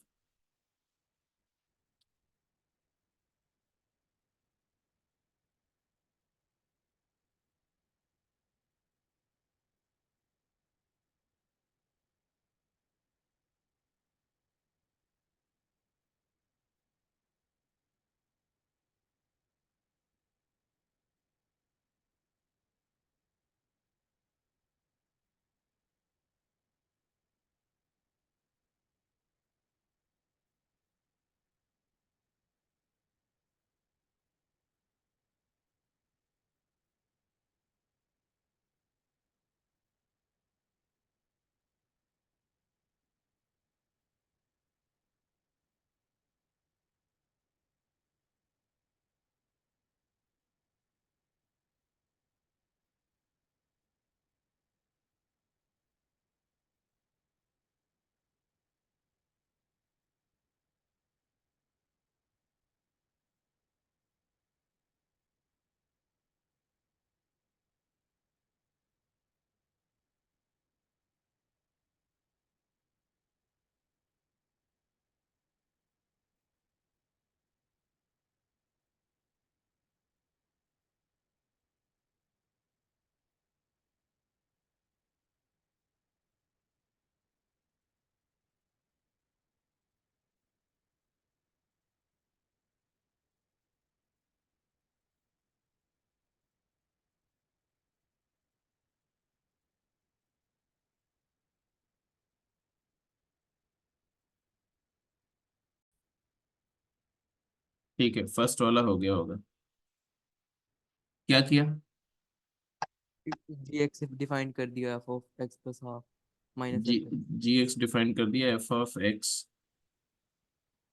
ठीक है, फर्स्ट वाला हो गया होगा। क्या किया? जी एक्स डिफाइन कर दिया f of x plus half minus g f x. G x define कर दिया, f of x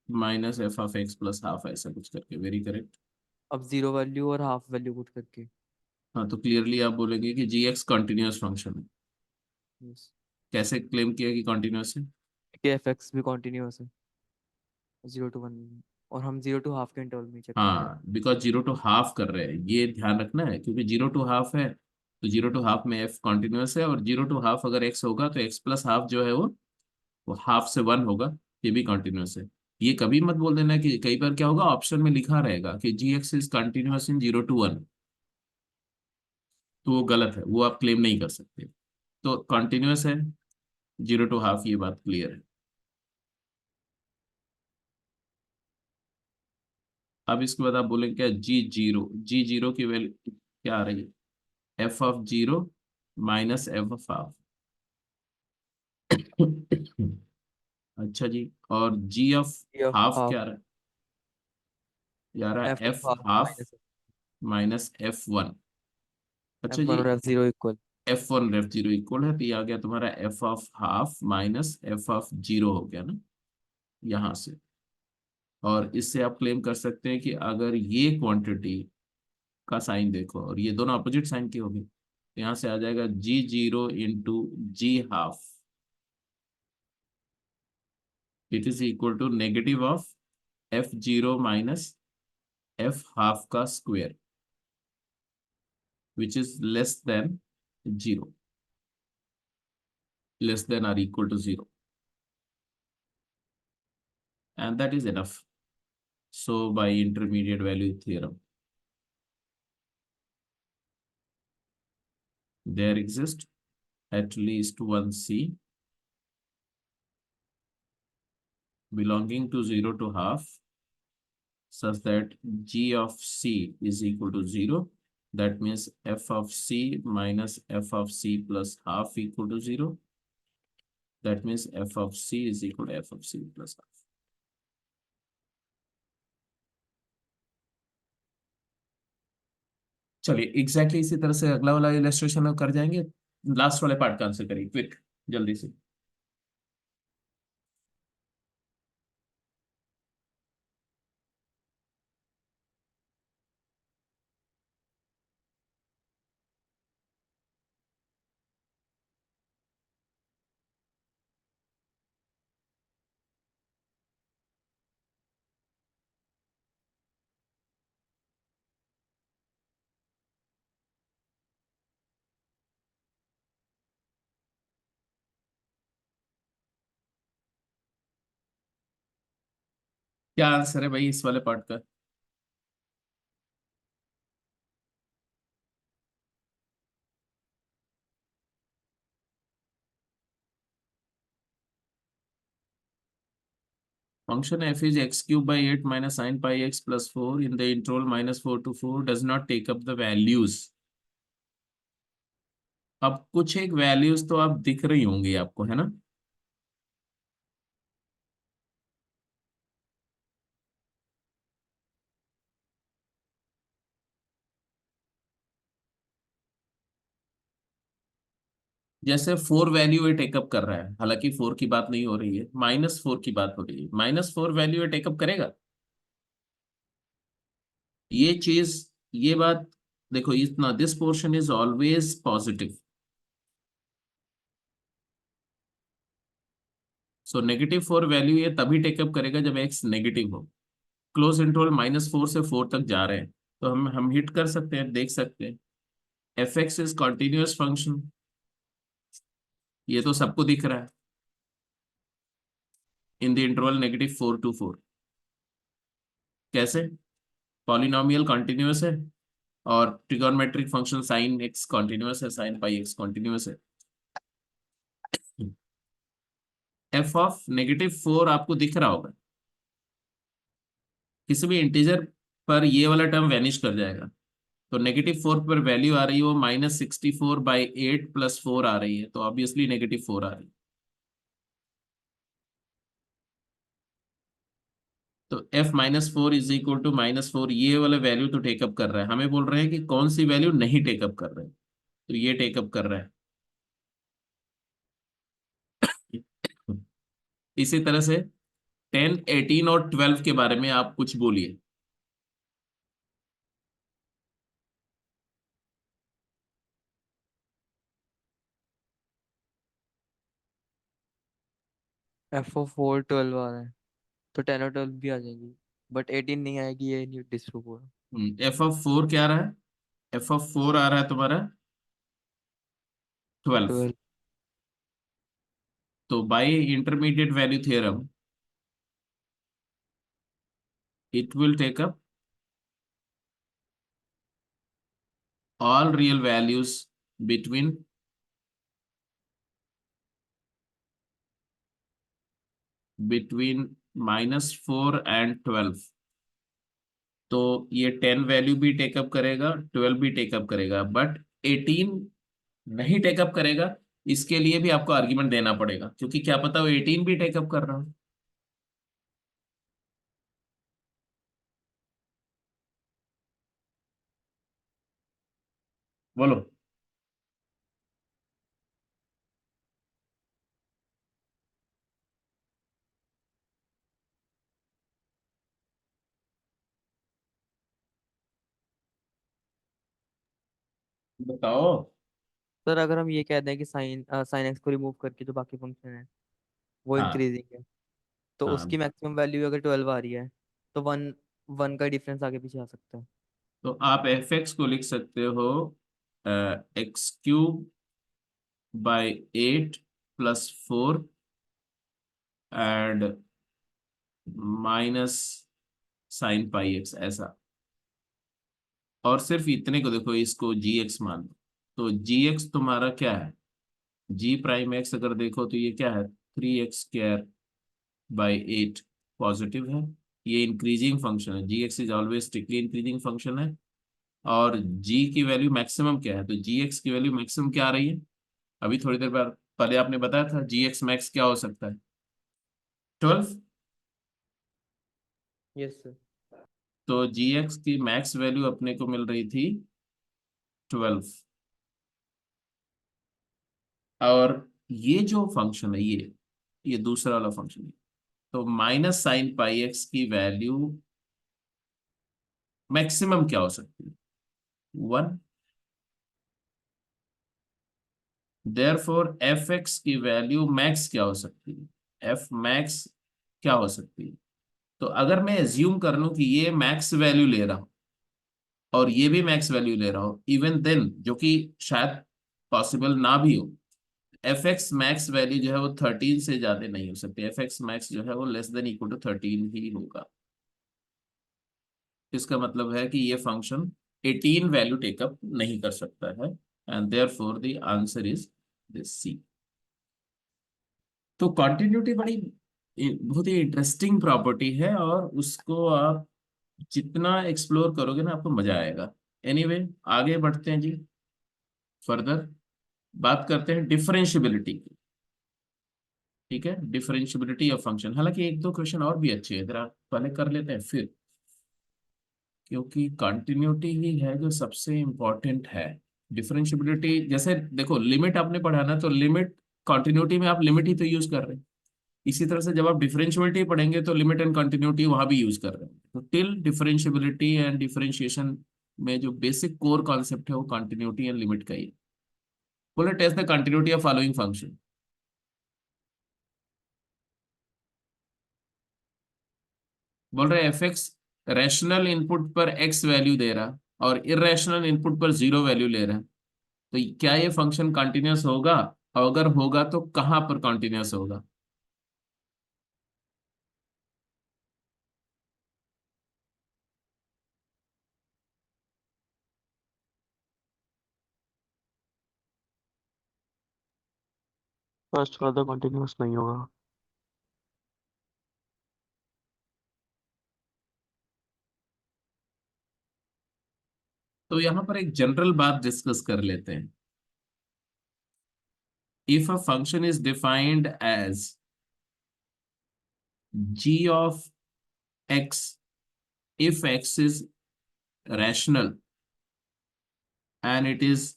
minus F of x plus half, ऐसा कुछ करके। Very correct. अब जीरो वैल्यू और हाफ वैल्यू पुट करके। हाँ, तो क्लियरली आप बोलेंगे कि जी एक्स कॉन्टिन्यूस फंक्शन है। यस, कैसे क्लेम किया कि कॉन्टिन्यूस है? कि एफ एक्स भी कॉन्टिन्यूस है 0 to 1, और हम 0 to हाफ के इंटरवल में चेक कर रहे हैं। हाँ, बिकॉज जीरो टू हाफ कर रहे हैं, ये ध्यान रखना है, क्योंकि जीरो टू हाफ है तो जीरो टू हाफ में एफ कॉन्टिन्यूस है, और जीरो टू हाफ अगर एक्स होगा तो एक्स प्लस हाफ जो है वो हाफ से वन होगा, ये भी कॉन्टिन्यूस है। ये कभी मत बोल देना कि कई बार क्या होगा, ऑप्शन में लिखा रहेगा कि g x is continuous in 0 to 1, तो वो गलत है, वो आप क्लेम नहीं कर सकते। तो कॉन्टिन्यूस है जीरो टू हाफ, ये बात क्लियर है। अब इसके बाद आप बोलेंगे क्या, जी जीरो की वैल्यू क्या आ रही है? F of zero minus F of half. अच्छा जी, और g of g of half half क्या रहा है? ये आ रहा है f of f half half minus minus f one. अच्छा F1 जी, और F0 equal. F one f zero equal है, तो ये आ गया तुम्हारा f of half minus F of zero हो गया ना, यहाँ से। और इससे आप क्लेम कर सकते हैं कि अगर ये क्वांटिटी का साइन देखो और ये दोनों अपोजिट साइन की होगी, तो यहाँ से आ जाएगा g zero into g half, it is equal to negative of f zero minus f half का square, which is less than 0, less than or equal to 0, and that is enough. So by intermediate value theorem, there exists at least one C belonging to 0 to half such that g of C is equal to 0. That means f of C minus f of C plus half equal to 0. That means f of C is equal to f of C plus half. चलिए, एग्जैक्टली इसी तरह से अगला वाला इलस्ट्रेशन हम कर जाएंगे। लास्ट वाले पार्ट का आंसर करिए क्विक, जल्दी से। क्या आंसर है भाई इस वाले पार्ट का? Function f is x cube by 8 minus sin pi x plus 4 in the interval -4 to 4 does not take up the values. अब कुछ एक वैल्यूज तो आप दिख रही होंगी आपको, है ना? जैसे 4 वैल्यू ये टेकअप कर रहा है, हालांकि 4 की बात नहीं हो रही है, -4 की बात हो रही है। -4 वैल्यू ये टेकअप करेगा, ये चीज, ये बात देखो, इतना this portion is always positive. So -4 value ये तभी टेकअप करेगा जब एक्स नेगेटिव हो। क्लोज इंटरवल -4 से 4 तक जा रहे हैं, तो हम हिट कर सकते हैं, देख सकते हैं F x is continuous function, ये तो सबको दिख रहा है इन द इंटरवल -4 to 4। कैसे? पॉलिनोमियल कॉन्टिन्यूस है, और trigonometric function sine x continuous है, साइन पाई एक्स कॉन्टिन्यूस है। एफ ऑफ -4 आपको दिख रहा होगा, किसी भी इंटीजर पर ये वाला टर्म वैनिश कर जाएगा। तो -4 पर वैल्यू आ रही है वो -64/8 + 4 आ रही है, तो ऑब्वियसली -4 आ रही है। तो f-4 इज इक्वल टू -4, ये वाला वैल्यू तो टेकअप कर रहा है, हमें बोल रहे हैं कि कौन सी वैल्यू नहीं टेकअप कर रहे हैं, तो ये टेकअप कर रहा है। इसी तरह से 10, 18 और 12 के बारे में आप कुछ बोलिए। F4 12 आ रहा है, तो 10 और 12 भी आ जाएगी, बट 18 नहीं आएगी, ये नहीं डिस्प्रूव हो रहा। f(4) क्या आ रहा है? f(4) आ रहा है तुम्हारा 12। 12। तो by intermediate value theorem it will take up all real values between -4 and 12। तो ये 10 वैल्यू भी टेकअप करेगा, 12 भी टेकअप करेगा, बट 18 नहीं टेकअप करेगा। इसके लिए भी आपको आर्ग्यूमेंट देना पड़ेगा, क्योंकि क्या पता वो 18 भी टेकअप कर रहा हो। बोलो। बताओ। सर अगर हम ये कह दें कि साइन एक्स को रिमूव करके जो बाकी फंक्शन है वो हाँ इंक्रीजिंग है, तो हाँ, उसकी मैक्सिमम वैल्यू अगर 12 आ रही है, तो वन वन का डिफरेंस आगे पीछे आ सकता है। तो आप f(x) को लिख सकते हो x³/8 + 4 and minus sin πx, ऐसा। और सिर्फ इतने को देखो, इसको gx मान लो। तो gx तुम्हारा क्या है? g'(x) अगर देखो तो ये क्या है? 3x²/8 पॉजिटिव है। ये इंक्रीजिंग फंक्शन है, gx is always strictly increasing function है। और g की वैल्यू मैक्सिमम क्या है? तो gx की वैल्यू मैक्सिमम क्या आ रही है? अभी थोड़ी देर बाद पहले आपने बताया था gx मैक्स क्या हो सकता है? 12। Yes sir. तो gx की मैक्स वैल्यू अपने को मिल रही थी 12। और ये जो फंक्शन है, ये दूसरा वाला फंक्शन है, तो -sin πx की वैल्यू मैक्सिमम क्या हो सकती है? 1। देयरफॉर f(x) की वैल्यू मैक्स क्या हो सकती है? f मैक्स क्या हो सकती है? तो अगर मैं एज्यूम कर लूं कि ये मैक्स वैल्यू ले रहा हूं और ये भी मैक्स वैल्यू ले रहा हूं, इवन देन, जो कि शायद पॉसिबल ना भी हो, f(x) मैक्स वैल्यू जो है वो 13 से ज्यादा नहीं हो सकती। f(x) मैक्स जो है वो <= 13 ही होगा। इसका मतलब है कि ये फंक्शन 18 वैल्यू टेकअप नहीं कर सकता है, and therefore the answer is this C. तो कॉन्टिन्यूटी बहुत ही इंटरेस्टिंग प्रॉपर्टी है, और उसको आप जितना एक्सप्लोर करोगे ना, आपको मजा आएगा। एनीवे, आगे बढ़ते हैं जी। फर्दर बात करते हैं डिफरेंशियबिलिटी की। ठीक है, डिफरेंशियबिलिटी ऑफ फंक्शन। हालांकि एक दो क्वेश्चन और भी अच्छे हैं, जरा पहले कर लेते हैं फिर, क्योंकि कंटिन्यूटी ही है जो सबसे इम्पोर्टेंट है। डिफरेंशियबिलिटी जैसे देखो, लिमिट आपने पढ़ा ना, तो लिमिट कंटिन्यूटी में आप लिमिट ही तो यूज कर रहे हैं। इसी तरह से जब आप डिफरेंशियबिलिटी पढ़ेंगे तो लिमिट एंड कंटिन्यूटी वहां भी यूज कर रहे हैं। तो टिल डिफरेंशियबिलिटी एंड डिफरेंशिएशन में जो बेसिक कोर कॉन्सेप्ट है वो कंटिन्यूटी एंड लिमिट का ही है। बोले test the continuity of following function. बोल रहे एफ(x) रैशनल इनपुट पर x वैल्यू दे रहा और इरेशनल इनपुट पर 0 वैल्यू ले रहा है, तो क्या ये फंक्शन कंटिन्यूअस होगा? और अगर होगा तो कहां पर कंटिन्यूअस होगा? फर्स्ट वाला कंटिन्यूअस नहीं होगा। तो यहां पर एक जनरल बात डिस्कस कर लेते हैं। If a function is defined as g of x, if x is rational and it is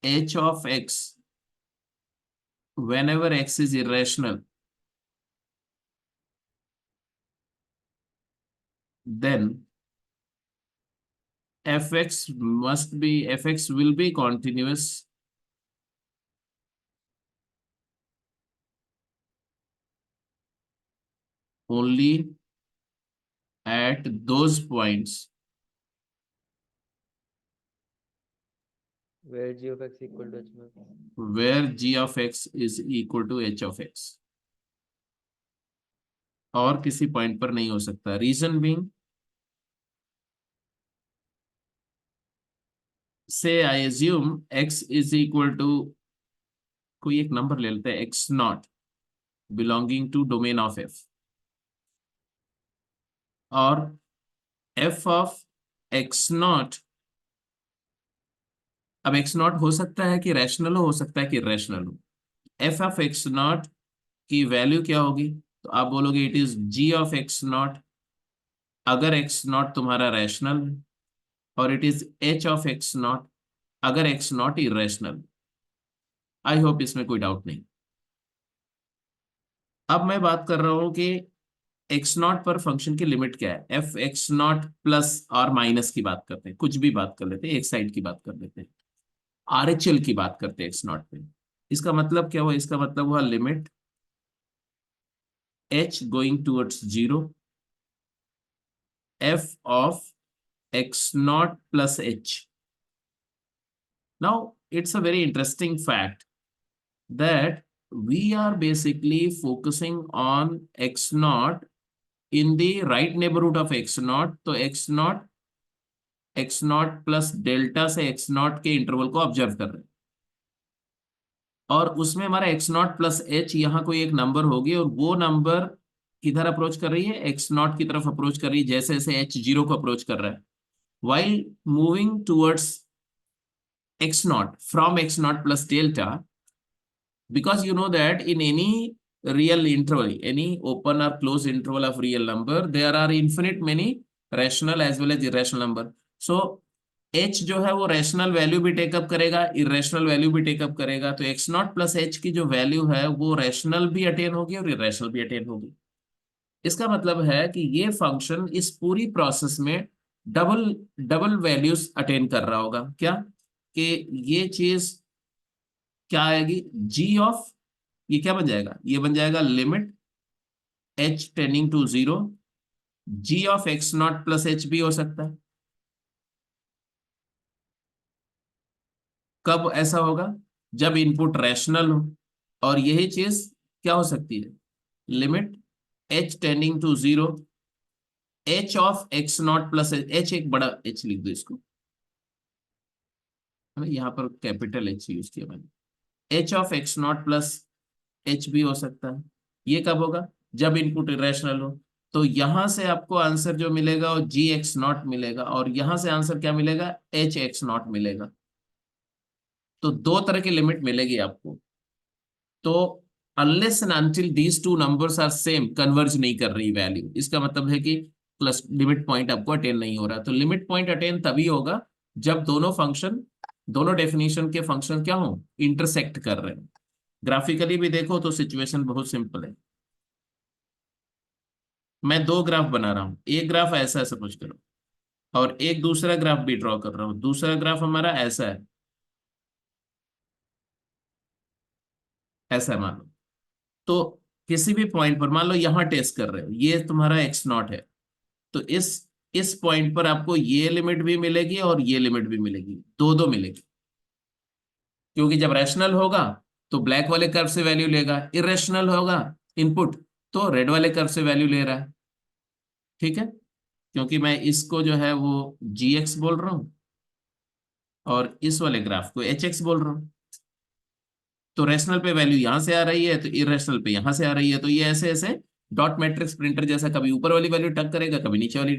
h of x whenever x is irrational, then fx will be continuous only at those points where g of x equal to h में where g of x is equal to h of x. और किसी पॉइंट पर नहीं हो सकता. Reason being, say I assume x is equal to कोई एक नंबर ले लेते हैं x not belonging to domain of f, और f ऑफ x नॉट. अब x नॉट हो सकता है कि रैशनल हो सकता है कि इरेशनल हो. f ऑफ x नॉट की वैल्यू क्या होगी? तो आप बोलोगे it is g of x not अगर x नॉट तुम्हारा रैशनल है, और it is h of x not अगर x not irrational. I hope इसमें कोई डाउट नहीं. अब मैं बात कर रहा हूं कि x नॉट पर फंक्शन की लिमिट क्या है. f x नॉट प्लस और माइनस की बात करते हैं, कुछ भी बात कर लेते हैं, एक साइड की बात कर लेते हैं, RHL की बात करते हैं x नॉट पे. इसका मतलब क्या हुआ? इसका मतलब हुआ limit h going towards 0 f of x naught plus h. Now it's a very interesting fact that we are basically focusing on x naught in the right neighborhood of x naught. तो x naught plus delta से x naught के इंटरवल को ऑब्जर्व कर रहे हैं, और उसमें हमारा x naught plus h यहाँ कोई एक नंबर होगी, और वो नंबर किधर अप्रोच कर रही है? x naught की तरफ अप्रोच कर रही है, जैसे जैसे h 0 को अप्रोच कर रहा है. While moving towards x naught from x naught plus delta, because you know that in any real interval, any open or closed interval of real number, there are infinite many rational as well as irrational number. So h जो है वो रैशनल वैल्यू भी टेकअप करेगा, इरेशनल वैल्यू भी टेकअप करेगा. तो x नॉट प्लस h की जो वैल्यू है वो रैशनल भी अटेन होगी और इरेशनल भी अटेन होगी. इसका मतलब है कि ये फंक्शन इस पूरी प्रोसेस में डबल डबल वैल्यूज अटेन कर रहा होगा. क्या कि ये चीज क्या आएगी? g ऑफ, ये क्या बन जाएगा? ये बन जाएगा limit h tending to 0 g of x not plus h भी हो सकता है. कब ऐसा होगा? जब इनपुट रैशनल हो. और यही चीज क्या हो सकती है? Limit h tending to 0 h of x not plus h, एक बड़ा h लिख दो इसको, यहां पर कैपिटल h यूज किया मैंने. h of x not plus h भी हो सकता है. ये कब होगा? जब इनपुट इरेशनल हो. तो यहां से आपको आंसर जो मिलेगा वो जी एक्स नॉट मिलेगा, और यहां से आंसर क्या मिलेगा? एच एक्स नॉट मिलेगा. तो दो तरह की लिमिट मिलेगी आपको. तो unless and until these two numbers are same, converge नहीं कर रही वैल्यू, इसका मतलब है कि प्लस लिमिट पॉइंट आपको अटेन नहीं हो रहा. तो लिमिट पॉइंट अटेन तभी होगा जब दोनों फंक्शन, दोनों डेफिनेशन के फंक्शन क्या हो? इंटरसेक्ट कर रहे हैं. ग्राफिकली भी देखो तो सिचुएशन बहुत सिंपल है. मैं दो ग्राफ बना रहा हूं. एक ग्राफ ऐसा है सपोज करो, और एक दूसरा ग्राफ भी ड्रॉ कर रहा हूं. दूसरा ग्राफ हमारा ऐसा है, ऐसा है मान लो. तो किसी भी पॉइंट पर मान लो यहां टेस्ट कर रहे हो, ये तुम्हारा एक्स नॉट है. तो इस पॉइंट पर आपको ये लिमिट भी मिलेगी और ये लिमिट भी मिलेगी, दो दो मिलेगी. क्योंकि जब रैशनल होगा तो ब्लैक वाले कर्व से वैल्यू लेगा, इरेशनल होगा इनपुट तो रेड वाले कर्व से वैल्यू ले रहा है. ठीक है, क्योंकि मैं इसको जो है वो जी एक्स बोल रहा हूं और इस वाले ग्राफ को एच एक्स बोल रहा हूं. तो रैशनल पे वैल्यू यहां से आ रही है, तो इरेशनल पे यहां से आ रही है. तो ये ऐसे ऐसे डॉट मैट्रिक्स प्रिंटर जैसा कभी ऊपर वाली वैल्यू टक करेगा, कभी नीचे वाली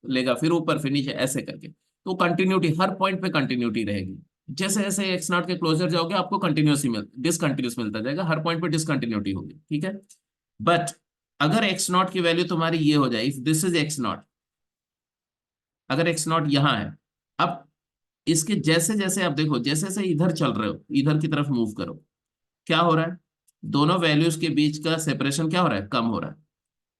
लेगा, फिर ऊपर फिर नीचे, ऐसे करके. तो कंटिन्यूटी हर पॉइंट पे कंटिन्यूटी रहेगी. जैसे जैसे एक्स नॉट के क्लोजर जाओगे आपको कंटिन्यूस डिसकंटिन्यूस मिलता जाएगा, हर पॉइंट पे डिसकंटिन्यूटी होगी. ठीक है, बट अगर एक्स नॉट की वैल्यू तुम्हारी ये हो जाए, if this is x not, अगर एक्स नॉट यहां है, अब इसके जैसे जैसे आप देखो, जैसे जैसे इधर चल रहे हो, इधर की तरफ मूव करो, क्या हो रहा है, दोनों वैल्यूज के बीच का सेपरेशन क्या हो रहा है, कम हो रहा है।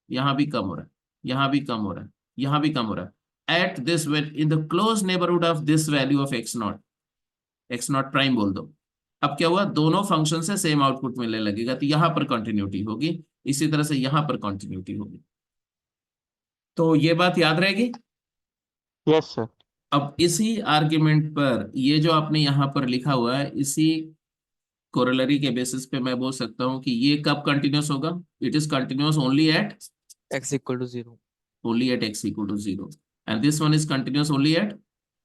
यहां भी कम हो रहा है, यहां भी कम हो रहा है, यहां भी कम हो रहा है। At this in the close neighbourhood of this value of x not, x not prime बोल दो। अब क्या हुआ, दोनों फंक्शन से सेम आउटपुट मिलने लगेगा, तो यहां पर कंटिन्यूटी होगी, इसी तरह से यहां पर कंटिन्यूटी होगी। तो ये बात याद रहेगी। Yes sir. अब इसी आर्ग्यूमेंट पर ये जो आपने यहां पर लिखा हुआ है, इसी कोरोलरी के बेसिस पे मैं बोल सकता हूं कि ये कब कंटिन्यूस होगा, it is continuous x equal to 0, only at x equal to 0, and this one is continuous only at,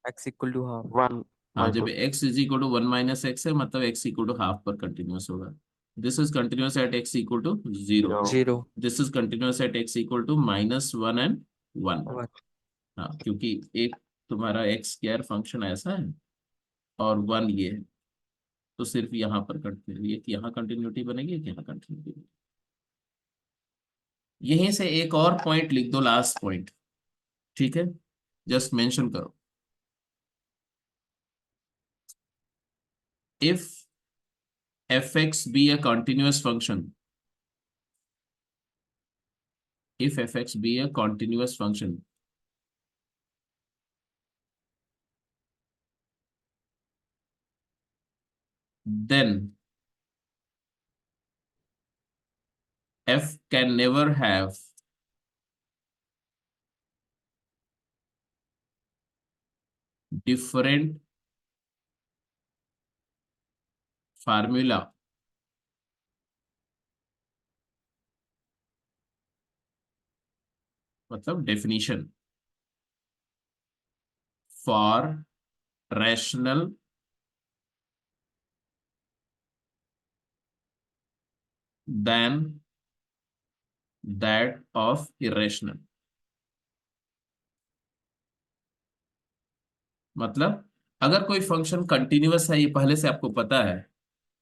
x equal to half, 1 हाँ, by जब 2। x is equal to 1 minus x है, मतलब x इक्वल टू हाफ पर कंटिन्यूस होगा। This is continuous at x equal to 0, 0। 0, this is continuous at x equal to -1 and 1। 1, हाँ, क्योंकि एक तुम्हारा एक्स स्क्वायर फंक्शन ऐसा है और 1 ये है, तो सिर्फ यहाँ पर कंटिन्यू, एक यहाँ कंटिन्यूटी बनेगी, एक यहाँ कंटिन्यूटी बनेगी। यहीं से एक और पॉइंट लिख दो, लास्ट पॉइंट, ठीक है, जस्ट मेंशन करो, if fx be a continuous function, if fx be a continuous function, then f can never have different formula मतलब definition for rational than that of irrational। मतलब अगर कोई फंक्शन कंटिन्यूअस है, ये पहले से आपको पता है,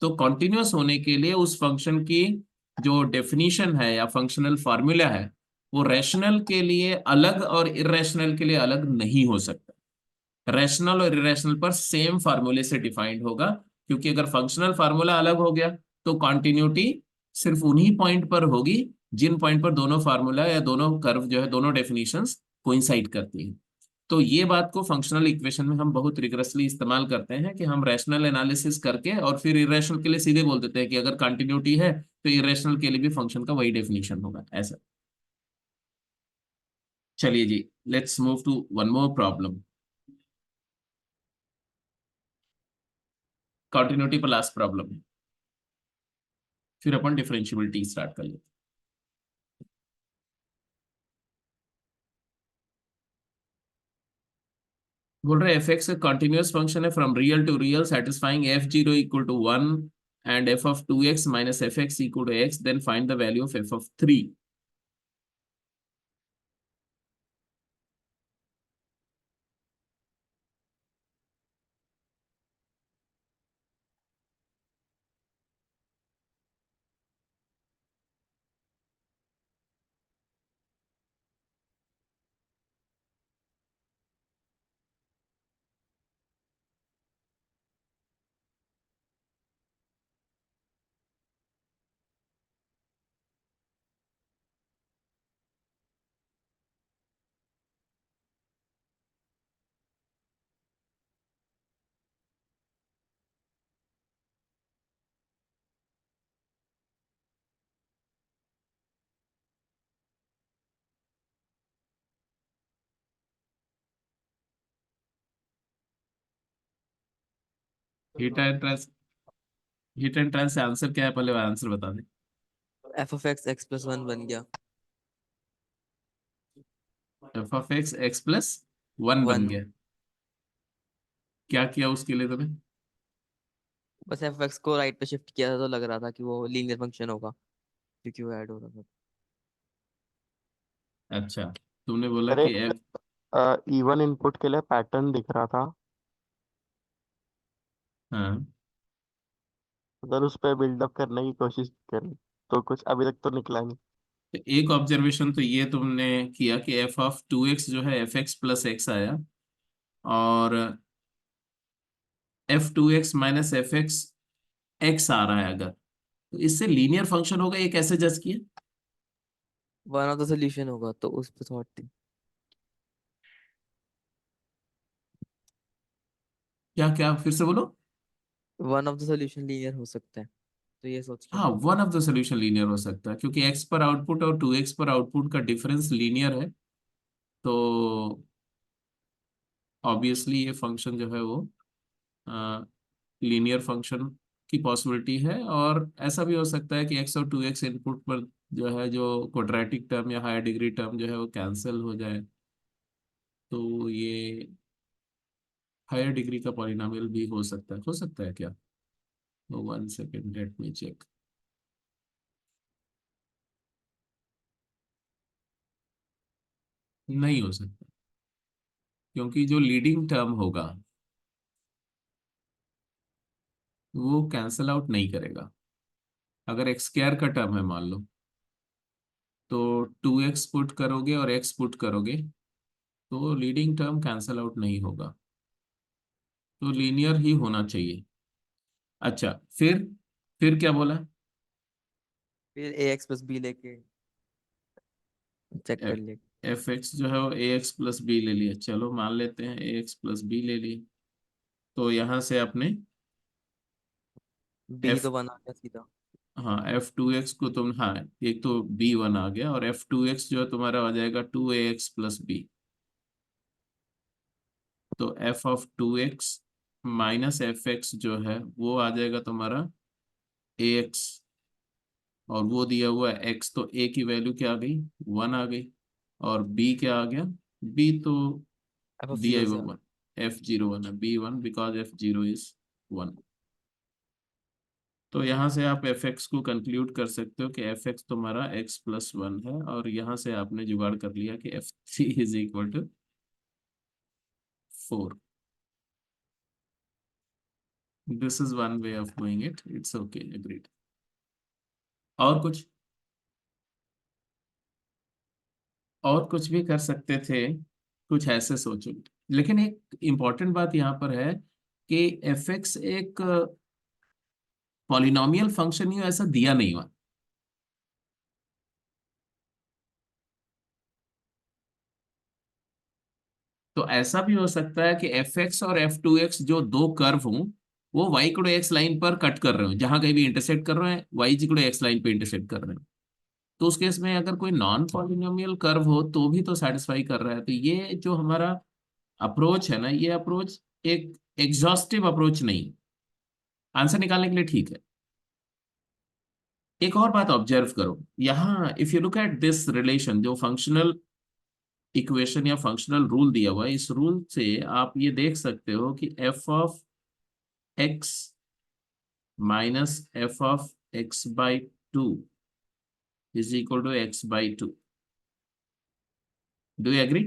तो कंटिन्यूअस होने के लिए उस फंक्शन की जो डेफिनीशन है या फंक्शनल फार्मूला है, वो रैशनल के लिए अलग और इरेशनल के लिए अलग नहीं हो सकता। रैशनल और इरेशनल पर सेम फार्मूले से डिफाइंड होगा, क्योंकि अगर फंक्शनल फार्मूला अलग हो गया तो कॉन्टिन्यूटी सिर्फ उन्हीं पॉइंट पर होगी जिन पॉइंट पर दोनों फार्मूला या दोनों कर्व जो है, दोनों डेफिनेशंस कोइंसाइड करती हैं। तो ये बात को फंक्शनल इक्वेशन में हम बहुत रिगरसली इस्तेमाल करते हैं कि हम रैशनल एनालिसिस करके और फिर इरेशनल के लिए सीधे बोल देते हैं कि अगर कंटिन्यूटी है तो इरेशनल के लिए भी फंक्शन का वही डेफिनेशन होगा, ऐसा। चलिए जी, let's move to one more problem, continuity पर लास्ट प्रॉब्लम है, फिर अपन डिफरेंशियबिलिटी स्टार्ट कर लेते। बोल रहे एफ एक्स कंटिन्यूअस फंक्शन है from real to real, satisfying f zero equal to 1 and f of 2x minus f x equal to x, then find the value of f of 3। Hit and ट्रांस से आंसर क्या है, पहले आंसर बता दे। f of x x plus 1 बन गया, F of x x plus 1 बन 1, गया, क्या किया उसके लिए तुमने। बस f of x को राइट पे शिफ्ट किया था तो लग रहा था कि वो लीनियर फंक्शन होगा क्योंकि वो ऐड हो रहा था। अच्छा, तुमने बोला अरे कि एफ, इवन इनपुट के लिए पैटर्न दिख रहा था, हाँ, अगर उस पर बिल्डअप करने की कोशिश करी तो कुछ अभी तक तो निकला नहीं। तो एक ऑब्जर्वेशन तो ये तुमने किया कि एफ ऑफ 2x जो है एफ एक्स प्लस एक्स आया, और f 2x minus f x x आ रहा है अगर, तो इससे लीनियर फंक्शन होगा, ये कैसे जज किया? वन ऑफ द सोल्यूशन होगा तो उस पे थॉट थी। क्या क्या फिर से बोलो। One of the solution linear हो सकता है, तो ये सोच के। हाँ, one of the solution linear हो सकता है क्योंकि एक्स पर आउटपुट और 2x पर आउटपुट का डिफरेंस लीनियर है, तो ऑब्वियसली ये फंक्शन जो है वो लीनियर फंक्शन की पॉसिबिलिटी है। और ऐसा भी हो सकता है कि एक्स और 2x इनपुट पर जो है जो क्वाड्रेटिक टर्म या हायर डिग्री टर्म जो है वो कैंसिल हो जाए, तो ये हायर डिग्री का पॉलिनोमियल भी हो सकता है। हो सकता है क्या? 1 सेकेंड, लेट मी चेक। नहीं हो सकता क्योंकि जो लीडिंग टर्म होगा वो कैंसिल आउट नहीं करेगा। अगर एक्स स्क्वायर का टर्म है मान लो, तो 2x पुट करोगे और x पुट करोगे तो लीडिंग टर्म कैंसिल आउट नहीं होगा, तो लीनियर ही होना चाहिए। अच्छा, फिर क्या बोला? फिर ए एक्स प्लस बी लेके चेक कर एफ ले। एफ एक्स जो है वो ए एक्स प्लस बी ले लिया, चलो मान लेते हैं ए एक्स प्लस बी ले ली। तो यहाँ से आपने बी एफ, तो वन आ गया सीधा। हाँ एफ 2x को तुम, हाँ एक तो b1 आ गया, और एफ 2x जो है तुम्हारा आ जाएगा 2ax प्लस बी। तो F of 2x minus f x जो है वो आ जाएगा तुम्हारा ax, और वो दिया हुआ है x, तो a की वैल्यू क्या आ गई? 1 आ गई। और b क्या आ गया? b तो एफ ऑफ दिया जीरो हुआ से। 1, f01 है, b1 बिकॉज f0 इज 1। तो यहाँ से आप एफ एक्स को कंक्लूड कर सकते हो कि एफ एक्स तुम्हारा x प्लस 1 है, और यहाँ से आपने जुगाड़ कर लिया कि f three is equal to 4। This is one way of doing it, it's okay, agreed. और कुछ, और कुछ भी कर सकते थे, कुछ ऐसे सोचो। लेकिन एक इम्पॉर्टेंट बात यहाँ पर है कि एफ एक्स एक पॉलिनोमियल फंक्शन ही ऐसा दिया नहीं हुआ। तो ऐसा भी हो सकता है कि एफ एक्स और एफ टू एक्स जो दो कर्व हों, वो वाई इक्वल एक्स लाइन पर कट कर रहे हो, जहां कहीं भी इंटरसेक्ट कर रहे हैं वाई इक्वल एक्स लाइन पे इंटरसेक्ट कर रहे हैं। तो उस केस में अगर कोई नॉन पॉलिनोमियल कर्व हो तो भी तो सेटिस्फाई कर रहा है। तो ये जो हमारा अप्रोच है ना, ये अप्रोच एक एग्जॉस्टिव अप्रोच नहीं, आंसर निकालने के लिए ठीक है। एक और बात ऑब्जर्व करो यहाँ, if you look at this relation, जो फंक्शनल इक्वेशन या फंक्शनल रूल दिया हुआ है, इस रूल से आप ये देख सकते हो कि f of x minus F of x by two is equal to x by two. Do you agree?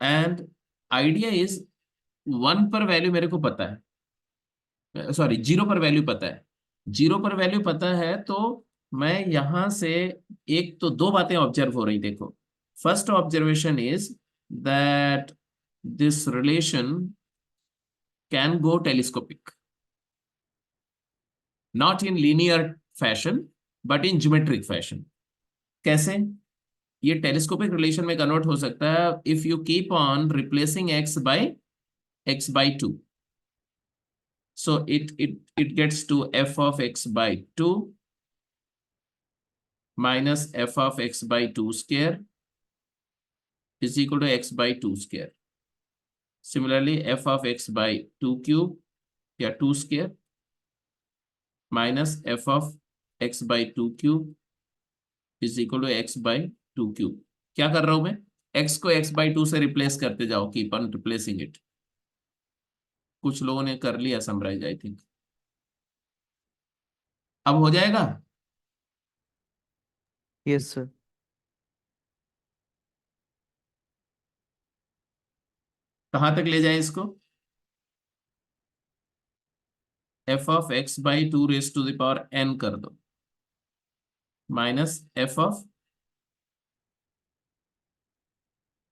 And idea is, 1 पर वैल्यू मेरे को पता है, सॉरी 0 पर वैल्यू पता है, 0 पर वैल्यू पता है, तो मैं यहां से एक तो दो बातें ऑब्जर्व हो रही, देखो। First observation is that this relation can go telescopic, not in linear fashion but in geometric fashion. कैसे? ये टेलीस्कोपिक रिलेशन में कन्वर्ट हो सकता है if you keep on replacing x by 2. So it gets to f of x by 2 minus f of x by 2 square is equal to x by 2 square. Similarly, f of x by 2 cube या 2 square minus f of x by 2 cube is equal to x by 2 cube. क्या कर रहा हूं मैं? x को x by 2 से रिप्लेस करते जाओ, कीप ऑन रिप्लेसिंग इट। कुछ लोगों ने कर लिया समराइज, आई थिंक। अब हो जाएगा? Yes sir. कहां तक ले जाए इसको? F of x by 2 raise to the power n कर दो, माइनस एफ ऑफ,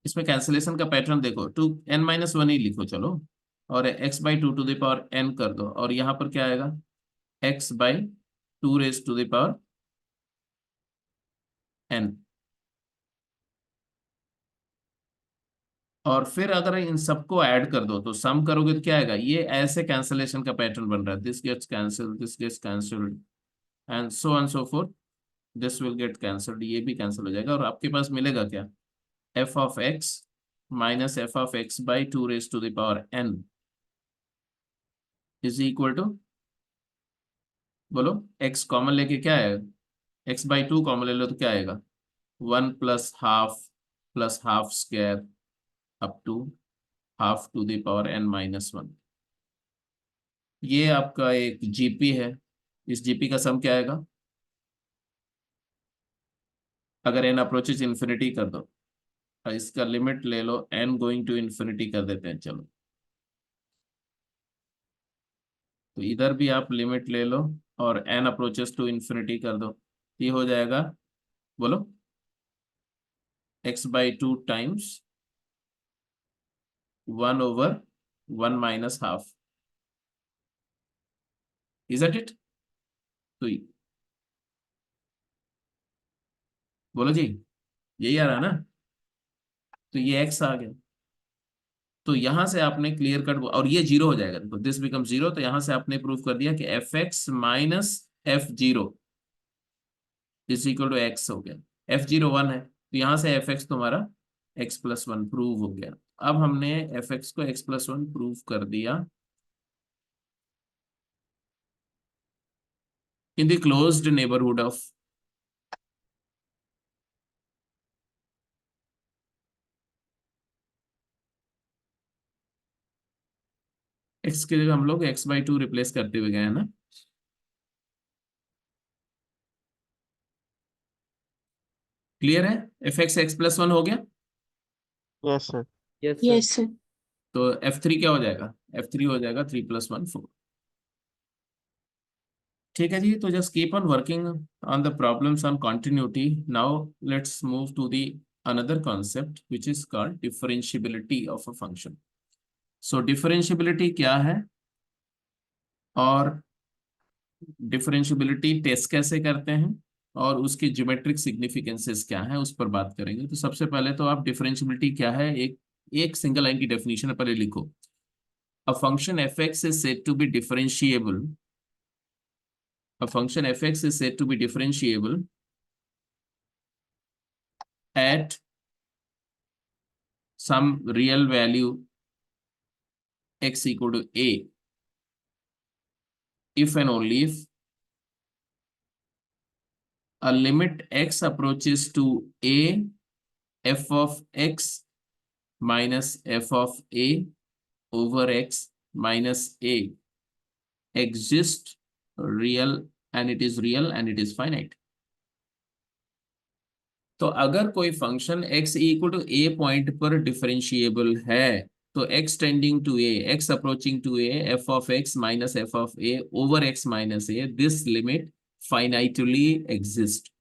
इसमें कैंसिलेशन का पैटर्न देखो, 2n-1 ही लिखो चलो, और x by 2 to the power n कर दो, और यहाँ पर क्या आएगा, x by 2 raise to the power n। और फिर अगर इन सबको ऐड कर दो तो सम करोगे तो क्या आएगा, ये ऐसे कैंसिलेशन का पैटर्न बन रहा है, this gets cancelled, this gets cancelled and so on so forth, this will get cancelled, ये भी कैंसिल हो जाएगा, और आपके पास मिलेगा क्या, f of x minus F of x by 2 raise to the power n is equal to, बोलो, x कॉमन लेके क्या आएगा, x बाई 2 कॉमन ले लो तो क्या आएगा, 1 plus half square up to half to the power n-1। ये आपका एक जीपी है, इस जीपी का सम क्या आएगा, अगर n अप्रोचेज इन्फिनिटी कर दो, इसका लिमिट ले लो, n गोइंग टू इन्फिनिटी कर देते हैं चलो, तो इधर भी आप लिमिट ले लो और n अप्रोचेस टू इन्फिनिटी कर दो, ये हो जाएगा, बोलो, x by 2 times 1/1 minus half, is that it, तो बोलो जी, यही आ रहा है ना, तो ये x आ गया, तो यहां से आपने क्लियर कट, और ये जीरो हो जाएगा, देखो दिस बिकम जीरो, तो यहां से आपने प्रूव कर दिया कि F x minus f zero is equal to x हो गया, एफ जीरो 1 है, तो यहां से एफ एक्स तुम्हारा x+1 प्रूव हो गया। अब हमने एफ एक्स को x+1 प्रूव कर दिया in the closed neighbourhood of, x के जगह हम लोग x बाई 2 रिप्लेस करते हुए गए हैं ना, क्लियर है, एफ एक्स x+1 हो गया, yes sir. Yes sir. Yes, sir. तो f3 क्या हो जाएगा, f3 हो जाएगा 3+1 4। ठीक है जी, तो just keep on working on the problems on continuity. Now let's move to the another concept which is called differentiability of a function. So differentiability क्या है और डिफरेंशियबिलिटी टेस्ट कैसे करते हैं और उसकी ज्योमेट्रिक सिग्निफिकेंसेस क्या है, उस पर बात करेंगे। तो सबसे पहले तो आप डिफरेंशियबिलिटी क्या है, एक सिंगल लाइन की डेफिनेशन पहले लिखो। A function f x is said to be differentiable, a function f(x) is said to be differentiable at some real value x equal to a if and only if a limit x approaches to a, f of x minus f of a over x minus a exists real and it is real and it is finite। तो अगर कोई function x equal to a point पर डिफरेंशिएबल है तो x tending to a, x approaching to a, f of x minus f of a over x minus a, this limit finitely exists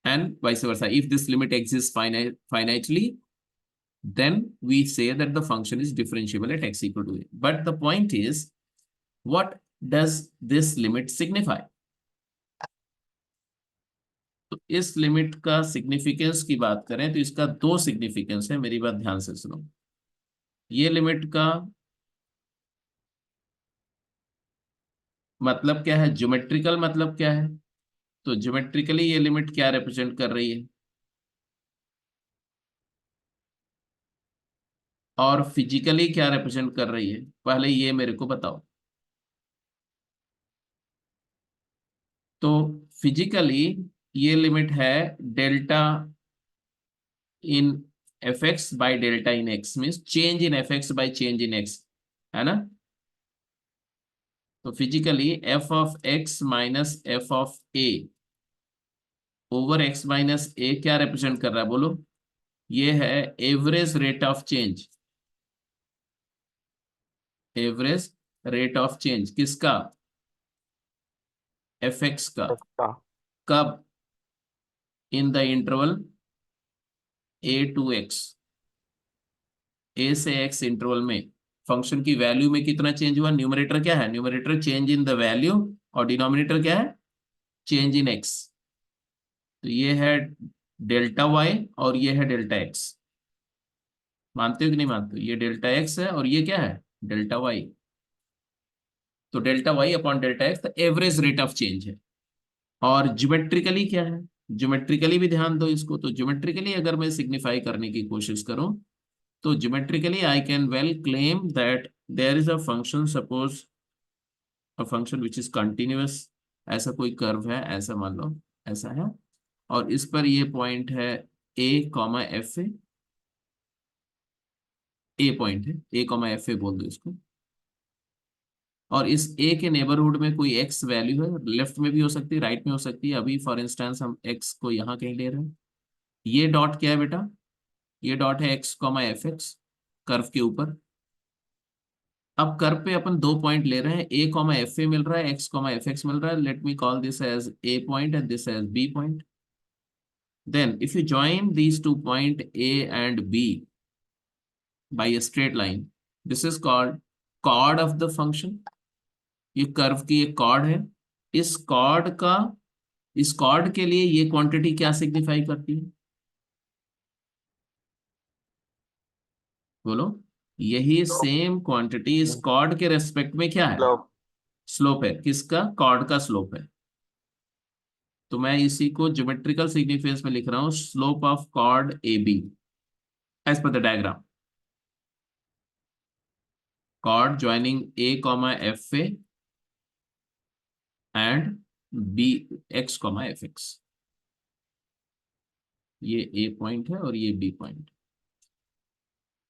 and vice versa। If this limit exists finitely, then we say that the function is differentiable at x equal to a। But the point is, what does this limit signify? तो इस लिमिट का सिग्निफिकेंस की बात करें तो इसका दो सिग्निफिकेंस है, मेरी बात ध्यान से सुनो। ये लिमिट का मतलब क्या है, ज्योमेट्रिकल मतलब क्या है, तो ज्योमेट्रिकली ये लिमिट क्या रिप्रेजेंट कर रही है, और फिजिकली क्या रिप्रेजेंट कर रही है, पहले ये मेरे को बताओ। तो फिजिकली ये लिमिट है delta in f x by delta in x, means change in f x by change in x, है ना। तो physically f of x minus F of a over x minus a क्या रिप्रेजेंट कर रहा है, बोलो, ये है average rate of change, average rate of change किसका? fx का। का कब? In the interval a to x, a से x इंटरवल में फंक्शन की वैल्यू में कितना चेंज हुआ? न्यूमरेटर क्या है? Numerator change in the value, और डिनोमिनेटर क्या है? Change in x। तो ये है डेल्टा y और ये है डेल्टा x। मानते हो कि नहीं मानते हो? ये डेल्टा x है और ये क्या है? Delta y। तो delta y upon delta x average rate of change है। और ज्योमेट्रिकली क्या है? ज्योमेट्रिकली भी ध्यान दो इसको। तो ज्योमेट्रिकली अगर मैं सिग्निफाई करने की कोशिश करूं, तो geometrically I can well claim that there is a function, suppose a function which is continuous. ऐसा कोई कर्व है, ऐसा मान लो ऐसा है, और इस पर ये पॉइंट है a comma f A point है, a कॉमा एफ बोल दो इसको। और इस a के नेबरहुड में कोई x वैल्यू है, लेफ्ट में भी हो सकती है, राइट में हो सकती है। अभी फॉर इंस्टेंस हम x को यहाँ कहीं ले रहे हैं। ये डॉट क्या है बेटा? ये डॉट है x comma f x, curve के ऊपर। अब कर्व पे अपन दो पॉइंट ले रहे हैं, a कॉमा एफ ए मिल रहा है, x कॉमा एफ एक्स मिल रहा है। Let me call this as a point and this as b point. Then if you join these two point a and b by a straight line, this is called chord of the function। ये कर्व की एक कॉर्ड है। इस कॉर्ड का, इस कॉर्ड के लिए ये क्वांटिटी क्या सिग्निफाई करती है? बोलो। यही सेम क्वांटिटी इस कॉर्ड के रेस्पेक्ट में क्या है? स्लोप स्लोप है। किसका? कॉर्ड का स्लोप है। तो मैं इसी को ज्योमेट्रिकल सिग्निफिकेंस में लिख रहा हूं, slope of chord a b as per the diagram. Chord joining a comma f a and b x comma f x. ये a पॉइंट है और ये b पॉइंट।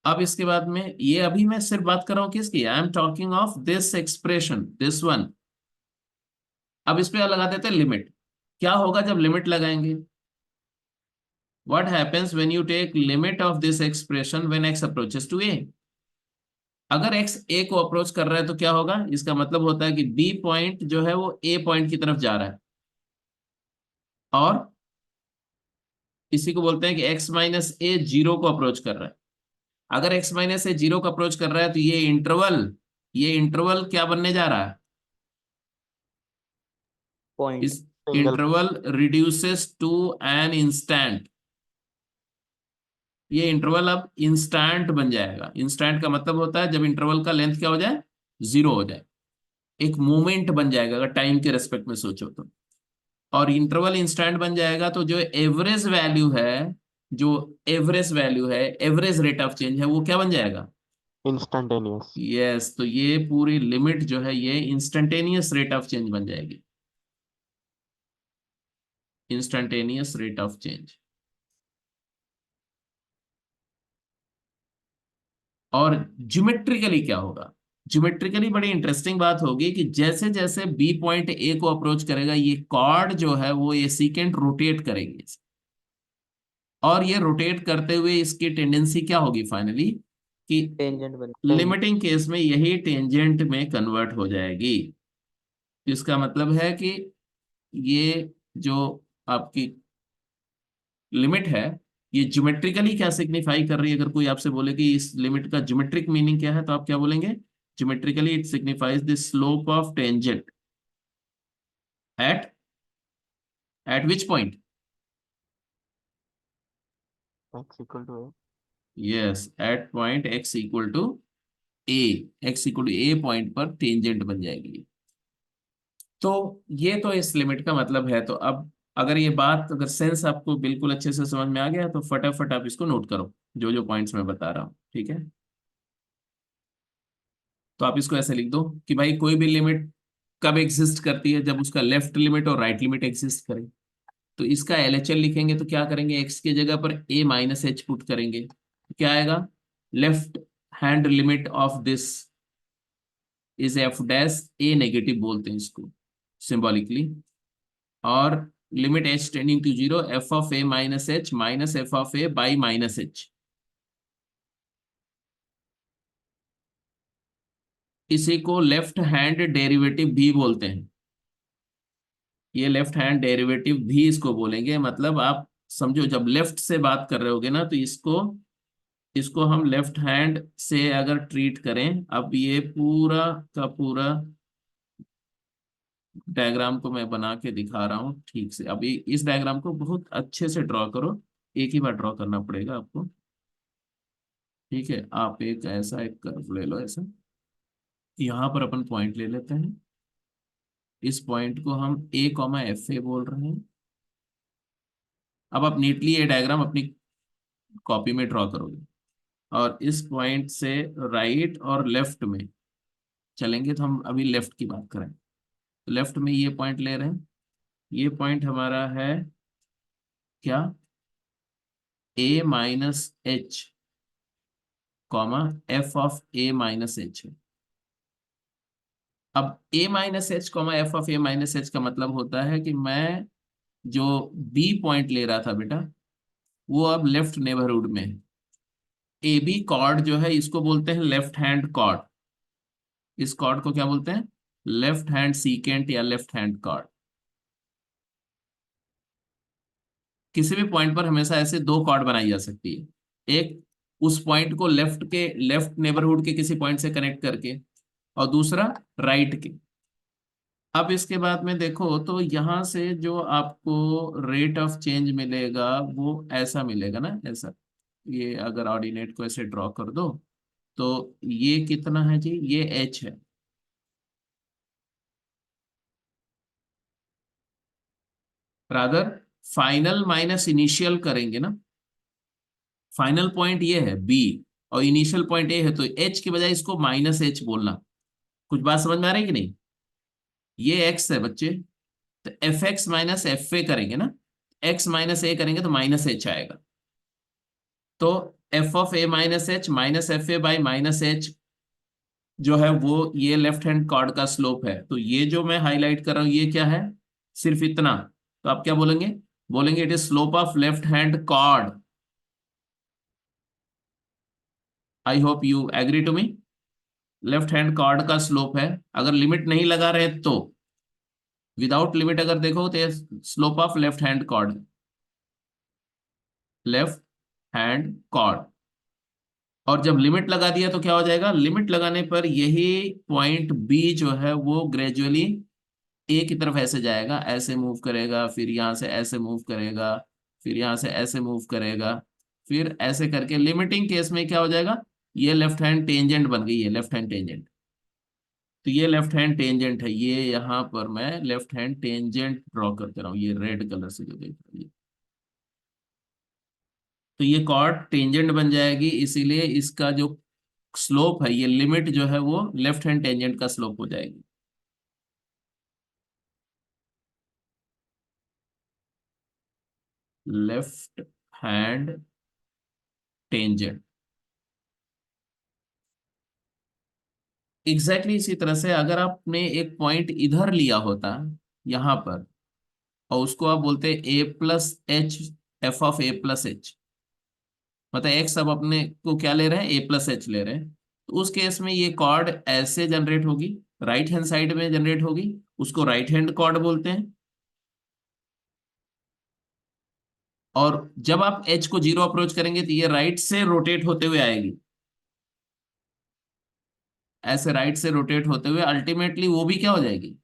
अब इसके बाद में ये, अभी मैं सिर्फ बात कर रहा हूं किसकी? I am talking of this expression, this one. अब इस पे लगा देते हैं लिमिट। क्या होगा जब लिमिट लगाएंगे? What happens when you take limit of this expression when x approaches to a? अगर x a को अप्रोच कर रहा है तो क्या होगा? इसका मतलब होता है कि b पॉइंट जो है वो a पॉइंट की तरफ जा रहा है, और इसी को बोलते हैं कि x माइनस ए जीरो को अप्रोच कर रहा है। अगर x माइनस ए जीरो को अप्रोच कर रहा है तो ये इंटरवल क्या बनने जा रहा है? पॉइंट। इस single interval reduces to an instant. ये इंटरवल अब इंस्टेंट बन जाएगा। इंस्टेंट का मतलब होता है जब इंटरवल का लेंथ क्या हो जाए? जीरो हो जाए। एक मोमेंट बन जाएगा अगर टाइम के रेस्पेक्ट में सोचो तो। और इंटरवल इंस्टेंट बन जाएगा तो जो एवरेज वैल्यू है, जो एवरेज वैल्यू है, एवरेज रेट ऑफ चेंज है, वो क्या बन जाएगा? इंस्टंटेनियस। यस। तो ये पूरी लिमिट जो है ये इंस्टेंटेनियस रेट ऑफ चेंज बन जाएगी। Instantaneous rate of change. और ज्योमेट्रिकली क्या होगा? ज्योमेट्रिकली बड़ी इंटरेस्टिंग बात होगी कि जैसे जैसे बी पॉइंट ए को अप्रोच करेगा, ये कॉर्ड जो है वो ये सीकेंट रोटेट करेंगे, और ये रोटेट करते हुए इसकी टेंडेंसी क्या होगी फाइनली? कि टेंजेंट बन। लिमिटिंग केस में यही टेंजेंट में कन्वर्ट हो जाएगी। इसका मतलब है कि ये जो आपकी लिमिट है, ये ज्योमेट्रिकली क्या सिग्निफाई कर रही है? अगर कोई आपसे बोले कि इस लिमिट का ज्योमेट्रिक मीनिंग क्या है, तो आप क्या बोलेंगे? Geometrically it signifies the slope of tangent at which point? X equal to yes, at point x equal to a. x equal to a point पर टेंजेंट बन जाएगी। तो ये तो इस लिमिट का मतलब है। तो अब अगर ये बात, अगर सेंस आपको बिल्कुल अच्छे से समझ में आ गया तो फटाफट आप इसको नोट करो, जो जो पॉइंट्स मैं बता रहा हूँ, ठीक है? तो आप इसको ऐसे लिख दो कि भाई कोई भी लिमिट कब एग्जिस्ट करती है? जब उसका लेफ्ट लिमिट और राइट लिमिट एग्जिस्ट करे। तो इसका एलएचएल लिखेंगे तो क्या करेंगे? एक्स की जगह पर a माइनस एच पुट करेंगे, तो क्या आएगा? Left hand limit of this is f dash, a negative बोलते हैं इसको सिंबॉलिकली। और limit h tending to zero, f of a minus F of a by minus h. इसी को लेफ्ट हैंड डेरिवेटिव भी बोलते हैं। ये लेफ्ट हैंड डेरिवेटिव भी इसको बोलेंगे, मतलब आप समझो जब लेफ्ट से बात कर रहे होगे ना, तो इसको इसको हम लेफ्ट हैंड से अगर ट्रीट करें, अब ये पूरा का पूरा डायग्राम को मैं बना के दिखा रहा हूँ ठीक से। अब इस डायग्राम को बहुत अच्छे से ड्रॉ करो, एक ही बार ड्रॉ करना पड़ेगा आपको, ठीक है। आप एक ऐसा एक कर्व ले लो, ऐसा यहाँ पर अपन पॉइंट ले लेते हैं। इस पॉइंट को हम ए कॉमा एफ ए बोल रहे हैं। अब आप नीटली ये डायग्राम अपनी कॉपी में ड्रॉ करोगे, और इस पॉइंट से राइट और लेफ्ट में चलेंगे। तो हम अभी लेफ्ट की बात करें, तो लेफ्ट में ये पॉइंट ले रहे हैं। ये पॉइंट हमारा है क्या, a minus h comma f of a minus h है। अब a minus h comma f of a minus h का मतलब होता है कि मैं जो बी पॉइंट ले रहा था बेटा, वो अब लेफ्ट नेबरहुड में है। ए बी कॉर्ड जो है इसको बोलते हैं लेफ्ट हैंड कॉर्ड। इस कॉर्ड को क्या बोलते हैं, लेफ्ट हैंड सीकेंट या लेफ्ट हैंड कॉर्ड। किसी भी पॉइंट पर हमेशा ऐसे दो कॉर्ड बनाई जा सकती है, एक उस पॉइंट को लेफ्ट नेबरहुड के किसी पॉइंट से कनेक्ट करके, और दूसरा राइट के। अब इसके बाद में देखो तो यहां से जो आपको रेट ऑफ चेंज मिलेगा वो ऐसा मिलेगा ना, ऐसा। ये अगर ऑर्डिनेट को ऐसे ड्रॉ कर दो, तो ये कितना है जी, ये एच है। रादर फाइनल माइनस इनिशियल करेंगे ना, फाइनल पॉइंट ये है बी और इनिशियल पॉइंट ए है, तो एच की बजाय इसको माइनस एच बोलना। कुछ बात समझ में आ रही है कि नहीं। ये एक्स है बच्चे, तो F x minus F A करेंगे ना, एक्स माइनस ए करेंगे तो माइनस एच आएगा। तो F of a minus F A by minus H जो है वो ये लेफ्ट हैंड कॉर्ड का स्लोप है। तो ये जो मैं हाईलाइट कर रहा हूं ये क्या है, सिर्फ इतना। तो आप क्या बोलेंगे, बोलेंगे it is slope of left hand chord. I hope you agree to me. Left hand chord का स्लोप है, अगर लिमिट नहीं लगा रहे तो, विदाउट लिमिट अगर देखो तो slope of left hand chord, left hand chord. और जब लिमिट लगा दिया तो क्या हो जाएगा, लिमिट लगाने पर यही पॉइंट बी जो है वो ग्रेजुअली ए की तरफ ऐसे जाएगा, ऐसे मूव करेगा, फिर यहाँ से ऐसे मूव करेगा, फिर यहाँ से ऐसे मूव करेगा, फिर ऐसे करके लिमिटिंग केस में क्या हो जाएगा, ये लेफ्ट हैंड टेंजेंट बन गई है, लेफ्ट हैंड टेंजेंट। तो ये लेफ्ट हैंड टेंजेंट है, ये यहाँ पर मैं लेफ्ट हैंड टेंजेंट ड्रॉ करते रहा हूँ, ये रेड कलर से जो देख रही है। तो ये कॉर्ड टेंजेंट बन जाएगी, इसीलिए इसका जो स्लोप है, ये लिमिट जो है वो लेफ्ट हैंड टेंजेंट का स्लोप हो जाएगी। लेफ्ट हैंड टेंजेंट एग्जैक्टली इसी तरह से अगर आपने एक पॉइंट इधर लिया होता यहां पर, और उसको आप बोलते a plus h f of a plus h, मतलब एक्स अब अपने को क्या ले रहे हैं, ए प्लस एच ले रहे हैं। तो उस केस में ये कॉर्ड ऐसे जनरेट होगी, राइट हैंड साइड में जनरेट होगी, उसको राइट हैंड कॉर्ड बोलते हैं। और जब आप एच को जीरो अप्रोच करेंगे तो ये राइट से रोटेट होते हुए आएगी, ऐसे राइट से रोटेट होते हुए अल्टीमेटली वो भी क्या हो जाएगी,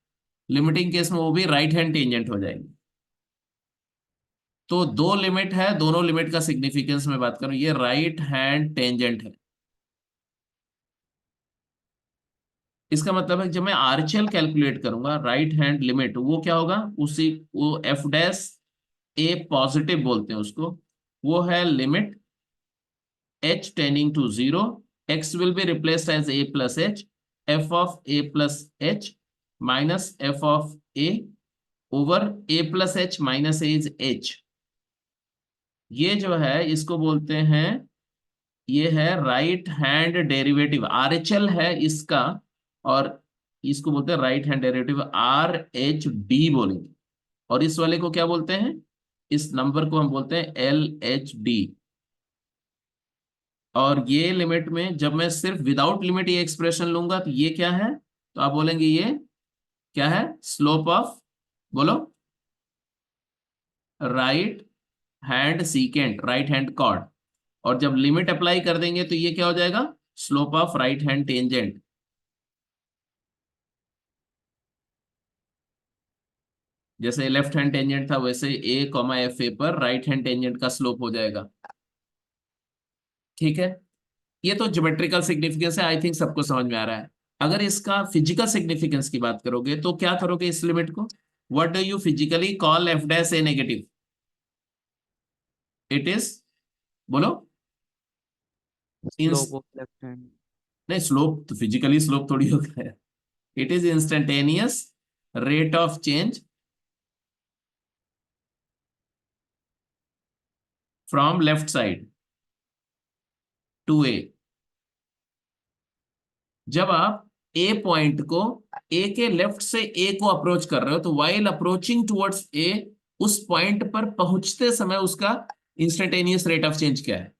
लिमिटिंग केस में वो भी राइट हैंड टेंजेंट हो जाएगी। तो दो लिमिट है, दोनों लिमिट का सिग्निफिकेंस में बात करूं, ये राइट हैंड टेंजेंट है। इसका मतलब है जब मैं आरएचएल कैलकुलेट करूंगा, राइट हैंड लिमिट, वो क्या होगा, उसी वो एफ डैश ए पॉजिटिव बोलते हैं उसको, वो है limit h tending to zero, x will be replaced as a plus h, f of a plus H minus F of a over a plus H minus a is h. ये जो है इसको बोलते हैं, ये है राइट हैंड डेरिवेटिव, आरएचएल है इसका, और इसको बोलते हैं right hand derivative, are H D बोलेंगे। और इस वाले को क्या बोलते हैं, इस नंबर को हम बोलते हैं एल एच डी। और ये लिमिट में जब मैं सिर्फ विदाउट लिमिट ये एक्सप्रेशन लूंगा तो ये क्या है, तो आप बोलेंगे ये क्या है, स्लोप ऑफ, बोलो, right hand secant, right hand chord. और जब लिमिट अप्लाई कर देंगे तो ये क्या हो जाएगा, slope of right hand tangent. जैसे लेफ्ट हैंड टेंजेंट था वैसे ए कॉमा एफ ए पर राइट हैंड टेंजेंट का स्लोप हो जाएगा। ठीक है, ये तो ज्योमेट्रिकल सिग्निफिकेंस है, आई थिंक सबको समझ में आ रहा है। अगर इसका फिजिकल सिग्निफिकेंस की बात करोगे तो क्या करोगे इस लिमिट को, what do you physically call f dash a negative, it is, बोलो, स्लोप ऑफ लेफ्ट हैंड। नहीं स्लोप तो फिजिकली स्लोप थोड़ी होता है, it is instantaneous rate of change from left side to a. जब आप ए पॉइंट को, ए के लेफ्ट से ए को अप्रोच कर रहे हो तो वाइल अप्रोचिंग टुवर्ड्स ए, उस पॉइंट पर पहुंचते समय उसका इंस्टेंटेनियस रेट ऑफ चेंज क्या है।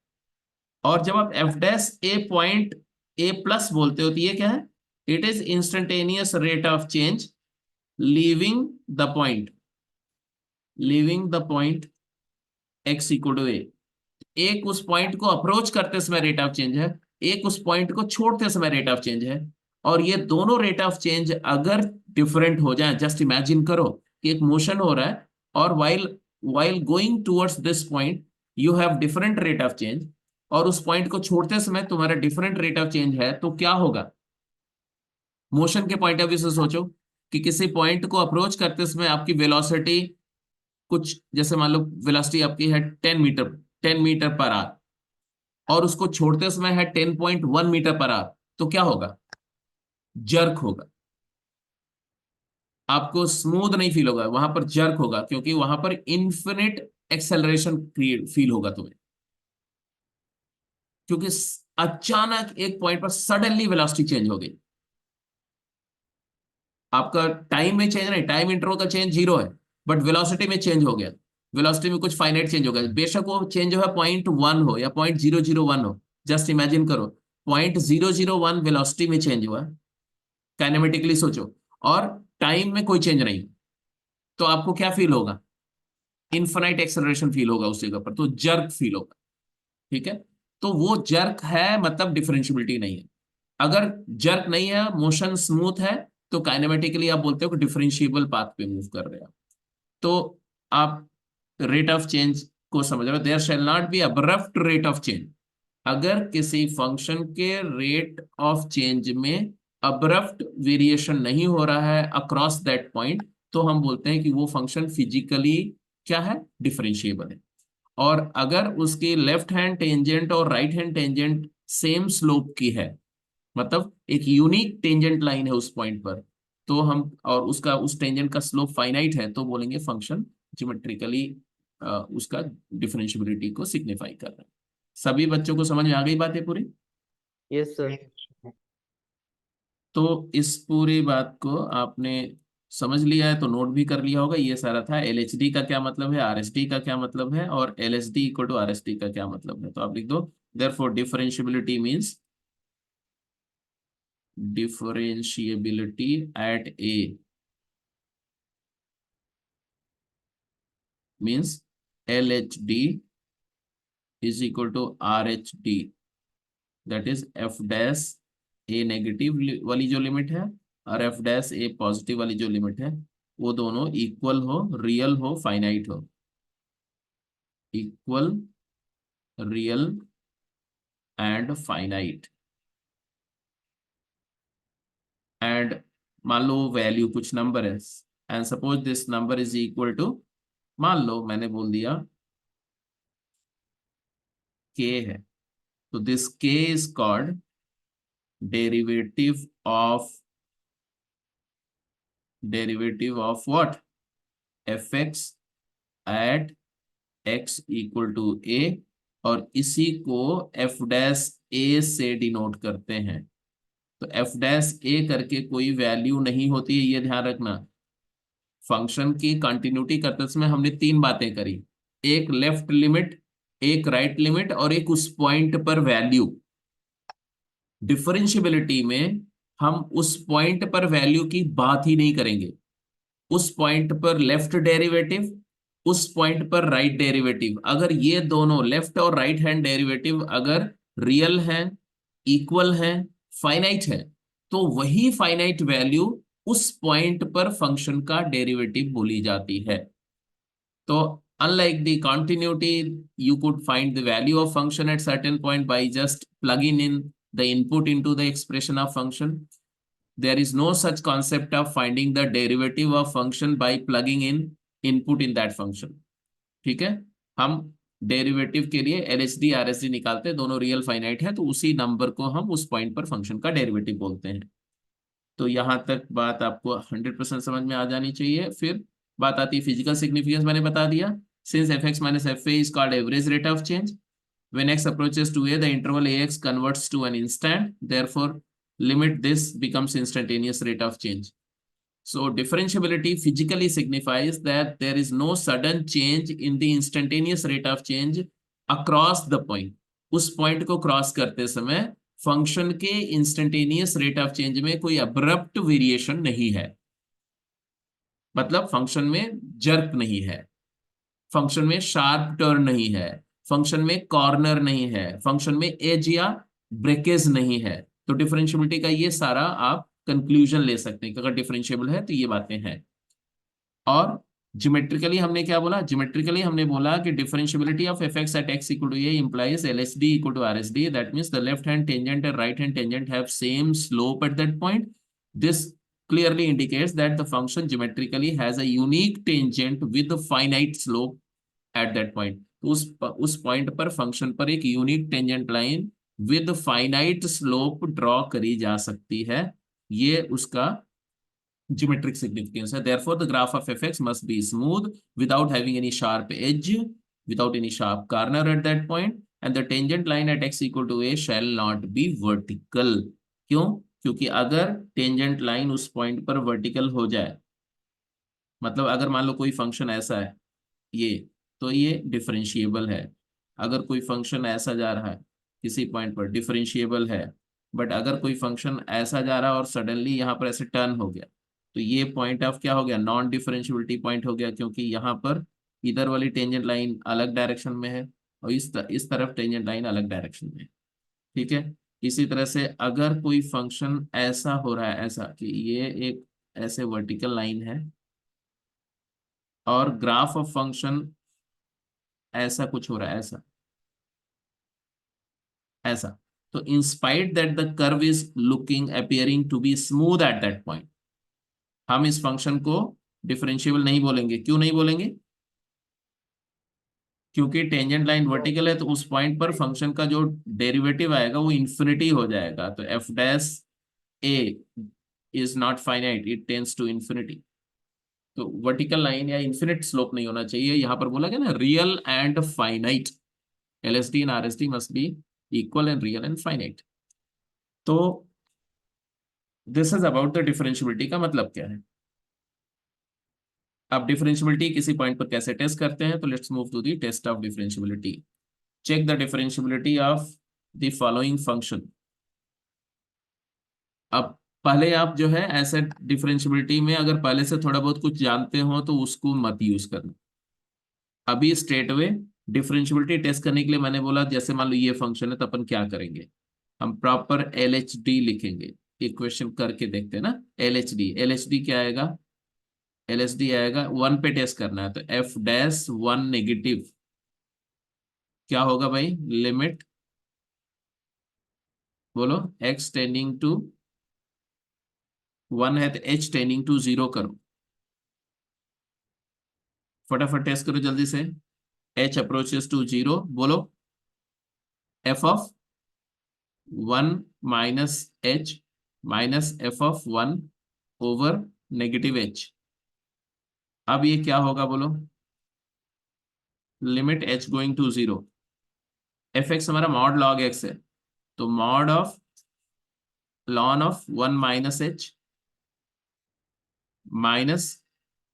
और जब आप f dash a point a plus बोलते हो तो ये क्या है, it is instantaneous rate of change leaving the point, leaving the point x equal to a. एक उस पॉइंट को अप्रोच करते समय रेट ऑफ चेंज है, एक उस पॉइंट को छोड़ते समय रेट ऑफ चेंज है। और ये दोनों रेट ऑफ चेंज अगर डिफरेंट हो जाए, जस्ट इमेजिन करो कि एक मोशन हो रहा है और while while going towards this point you have different rate of change, और उस पॉइंट को छोड़ते समय तुम्हारा डिफरेंट रेट ऑफ चेंज है, तो क्या होगा। मोशन के पॉइंट ऑफ व्यू से सोचो कि किसी पॉइंट को अप्रोच करते समय आपकी वेलोसिटी कुछ, जैसे मान लो वेलोसिटी आपकी है 10 मीटर, 10 मीटर पर आवर, और उसको छोड़ते समय है 10.1 मीटर पर आवर, तो क्या होगा, जर्क होगा। आपको स्मूथ नहीं फील होगा, वहां पर जर्क होगा, क्योंकि वहां पर इन्फिनिट एक्सेलरेशन क्रिएट फील होगा तुम्हें, क्योंकि अचानक एक पॉइंट पर सडनली वेलोसिटी चेंज हो गई। आपका टाइम में चेंज नहीं, टाइम इंटरवल का चेंज 0 है, बट वेलोसिटी में चेंज हो गया, वेलोसिटी में कुछ फाइनाइट चेंज हो गया, बेशक वो चेंज हो 0.1 हो या 0.001 हो। जस्ट इमेजिन करो 0.001 वेलोसिटी में चेंज हुआ, काइनेमेटिकली सोचो, और टाइम में कोई चेंज नहीं, तो आपको क्या फील होगा, इनफाइनाइट एक्सेलरेशन फील होगा उस जगह पर, तो जर्क फील होगा। ठीक है, तो वो जर्क है, मतलब डिफरेंशियबिलिटी नहीं है। अगर जर्क नहीं है, मोशन स्मूथ है, तो काइनेमेटिकली आप बोलते हो कि डिफरेंशिएबल पाथ पे मूव कर रहे हो। तो आप रेट ऑफ चेंज को समझ रहे हो, there shall not be abrupt rate of change. अगर किसी फंक्शन के रेट ऑफ चेंज में अब्रप्ट वेरिएशन नहीं हो रहा है अक्रॉस दैट पॉइंट, तो हम बोलते हैं कि वो फंक्शन फिजिकली क्या है, डिफरेंशिएबल है। और अगर उसकी लेफ्ट हैंड टेंजेंट और right hand tangent same slope की है, मतलब एक यूनिक टेंजेंट लाइन है उस पॉइंट पर, तो हम, और उसका उस टेंजेंट का स्लोप फाइनाइट है, तो बोलेंगे फंक्शन ज्योमेट्रिकली उसका डिफरेंशियबिलिटी को सिग्निफाई कर रहा है। सभी बच्चों को समझ में आ गई बातें पूरी। Yes sir. तो इस पूरी बात को आपने समझ लिया है तो नोट भी कर लिया होगा। ये सारा था एलएचडी का क्या मतलब है, आरएसटी का क्या मतलब है, और एलएसडी इक्वल टू आरएसटी का क्या मतलब है। तो आप लिख दो, therefore differentiability means differentiability at A means LHD is equal to RHD, that is F dash A negative वाली जो लिमिट है और F dash A पॉजिटिव वाली जो लिमिट है, वो दोनों इक्वल हो, रियल हो, फाइनाइट हो, equal, real and finite. And मान लो वैल्यू कुछ नंबर है, and suppose this number is equal to, मान लो मैंने बोल दिया k है, तो this k is called derivative of what, fx at x equal to a, और इसी को f डैश a से डिनोट करते हैं। तो f डैश a करके कोई वैल्यू नहीं होती है, ये ध्यान रखना। फंक्शन की कंटिन्यूटी करते समय हमने तीन बातें करी, एक लेफ्ट लिमिट एक राइट लिमिट और एक उस पॉइंट पर वैल्यू। डिफरेंशियबिलिटी में हम उस पॉइंट पर वैल्यू की बात ही नहीं करेंगे। उस पॉइंट पर लेफ्ट डेरिवेटिव, उस पॉइंट पर राइट डेरिवेटिव, अगर ये दोनों लेफ्ट और राइट हैंड डेरिवेटिव अगर रियल हैं, इक्वल हैं, फाइनाइट है, तो वही फाइनाइट वैल्यू उस पॉइंट पर फंक्शन का डेरिवेटिव बोली जाती है। तो unlike the continuity, you could find the value of function at certain point by just plugging in the input into the expression of function. There is no such concept of finding the derivative of function by plugging in input in that function. ठीक है, हम डेरिवेटिव के लिए LHD RSD निकालते हैं, दोनों रियल फाइनाइट है, तो उसी नंबर को हम उस पॉइंट पर फंक्शन का डेरिवेटिव बोलते हैं। तो यहां तक बात आपको 100% समझ में आ जानी चाहिए। फिर बात आती है फिजिकल सिग्निफिकेंस, मैंने बता दिया। Since fx minus fa is called average rate of change, when x approaches to a, the interval ax converts to an instant, therefore limit this becomes instantaneous rate of change. So differentiability physically signifies that there is no sudden change in the instantaneous rate of change across the point. उस पॉइंट को क्रॉस करते समय फंक्शन के इंस्टेंटेनियस रेट ऑफ चेंज में कोई अब्रप्ट वेरिएशन नहीं है, मतलब फंक्शन में जर्क नहीं है, फंक्शन में शार्प टर्न नहीं है, फंक्शन में कॉर्नर नहीं है, फंक्शन में एज या ब्रेकेज नहीं है। तो डिफरेंशियबिलिटी का ये सारा आप कंक्लूजन ले सकते हैं कि अगर डिफरेंशिएबल है तो ये बातें हैं। और ज्योमेट्रिकली हमने क्या बोला? ज्योमेट्रिकली हमने बोला कि differentiability of fx at x equal to a implies LHD equal to RSD. That means the left hand tangent and right hand tangent have same slope at that point. This clearly indicates that the function geometrically has a unique tangent with a finite slope at that point. तो उस पॉइंट पर फंक्शन पर एक unique tangent line with finite slope draw करी जा सकती है, ये उसका geometric significance है। Therefore, the graph of fx must be smooth without having any sharp edge, without any sharp corner at that point, and the tangent line at x equal to a shall not be vertical. क्यों? क्योंकि अगर टेंजेंट लाइन उस पॉइंट पर वर्टिकल हो जाए, मतलब अगर मान लो कोई फंक्शन ऐसा है ये, तो ये डिफरेंशिएबल है। अगर कोई फंक्शन ऐसा जा रहा है किसी पॉइंट पर, डिफरेंशिएबल है। बट अगर कोई फंक्शन ऐसा जा रहा है और सडनली यहाँ पर ऐसे टर्न हो गया, तो ये पॉइंट ऑफ क्या हो गया? नॉन डिफरेंशियबिलिटी पॉइंट हो गया, क्योंकि यहाँ पर इधर वाली टेंजेंट लाइन अलग डायरेक्शन में है और इस तरफ टेंजेंट लाइन अलग डायरेक्शन में है। ठीक है, इसी तरह से अगर कोई फंक्शन ऐसा हो रहा है, ऐसा कि ये एक ऐसे वर्टिकल लाइन है और ग्राफ ऑफ फंक्शन ऐसा कुछ हो रहा है, ऐसा ऐसा, तो in spite that the curve is looking appearing to be smooth at that point, हम इस फंक्शन को डिफरेंशिएबल नहीं बोलेंगे। क्यों नहीं बोलेंगे? क्योंकि टेंजेंट लाइन वर्टिकल है, तो उस पॉइंट पर फंक्शन का जो डेरिवेटिव आएगा वो इंफिनिटी हो जाएगा। तो f dash a is not finite, it tends to infinity. तो वर्टिकल लाइन या इंफिनिट स्लोप नहीं होना चाहिए। यहां पर बोला गया ना, real and finite, LSD and RSD must be equal and real and finite. तो this is about the differentiability का मतलब क्या है। अब डिफरेंशियबिलिटी किसी पॉइंट पर कैसे टेस्ट करते हैं, तो let's move to the test of differentiability. Check the differentiability of the following function. अब पहले आप जो है ऐसे डिफरेंशियबिलिटी में अगर पहले से थोड़ा बहुत कुछ जानते हो तो उसको मत यूज करना। अभी स्ट्रेट अवे डिफरेंशियबिलिटी टेस्ट करने के लिए मैंने बोला, जैसे मान लो ये फंक्शन है, तो अपन क्या करेंगे, हम प्रॉपर LHD लिखेंगे। इक्वेशन करके देखते हैं ना, LHD क्या आएगा? LHD आएगा 1 पे टेस्ट करना है, तो f डैश 1 नेगेटिव क्या होगा भाई? लिमिट, बोलो, x टेंडिंग टू 1 है तो h टेंडिंग टू 0 करो, फटाफट टेस्ट करो जल्दी से। h अप्रोचेस टू 0, बोलो f of 1 minus h minus f of 1 over negative h। अब ये क्या होगा बोलो? Limit h going to 0, fx हमारा मॉड लॉग x है, तो mod of ln of 1 minus h minus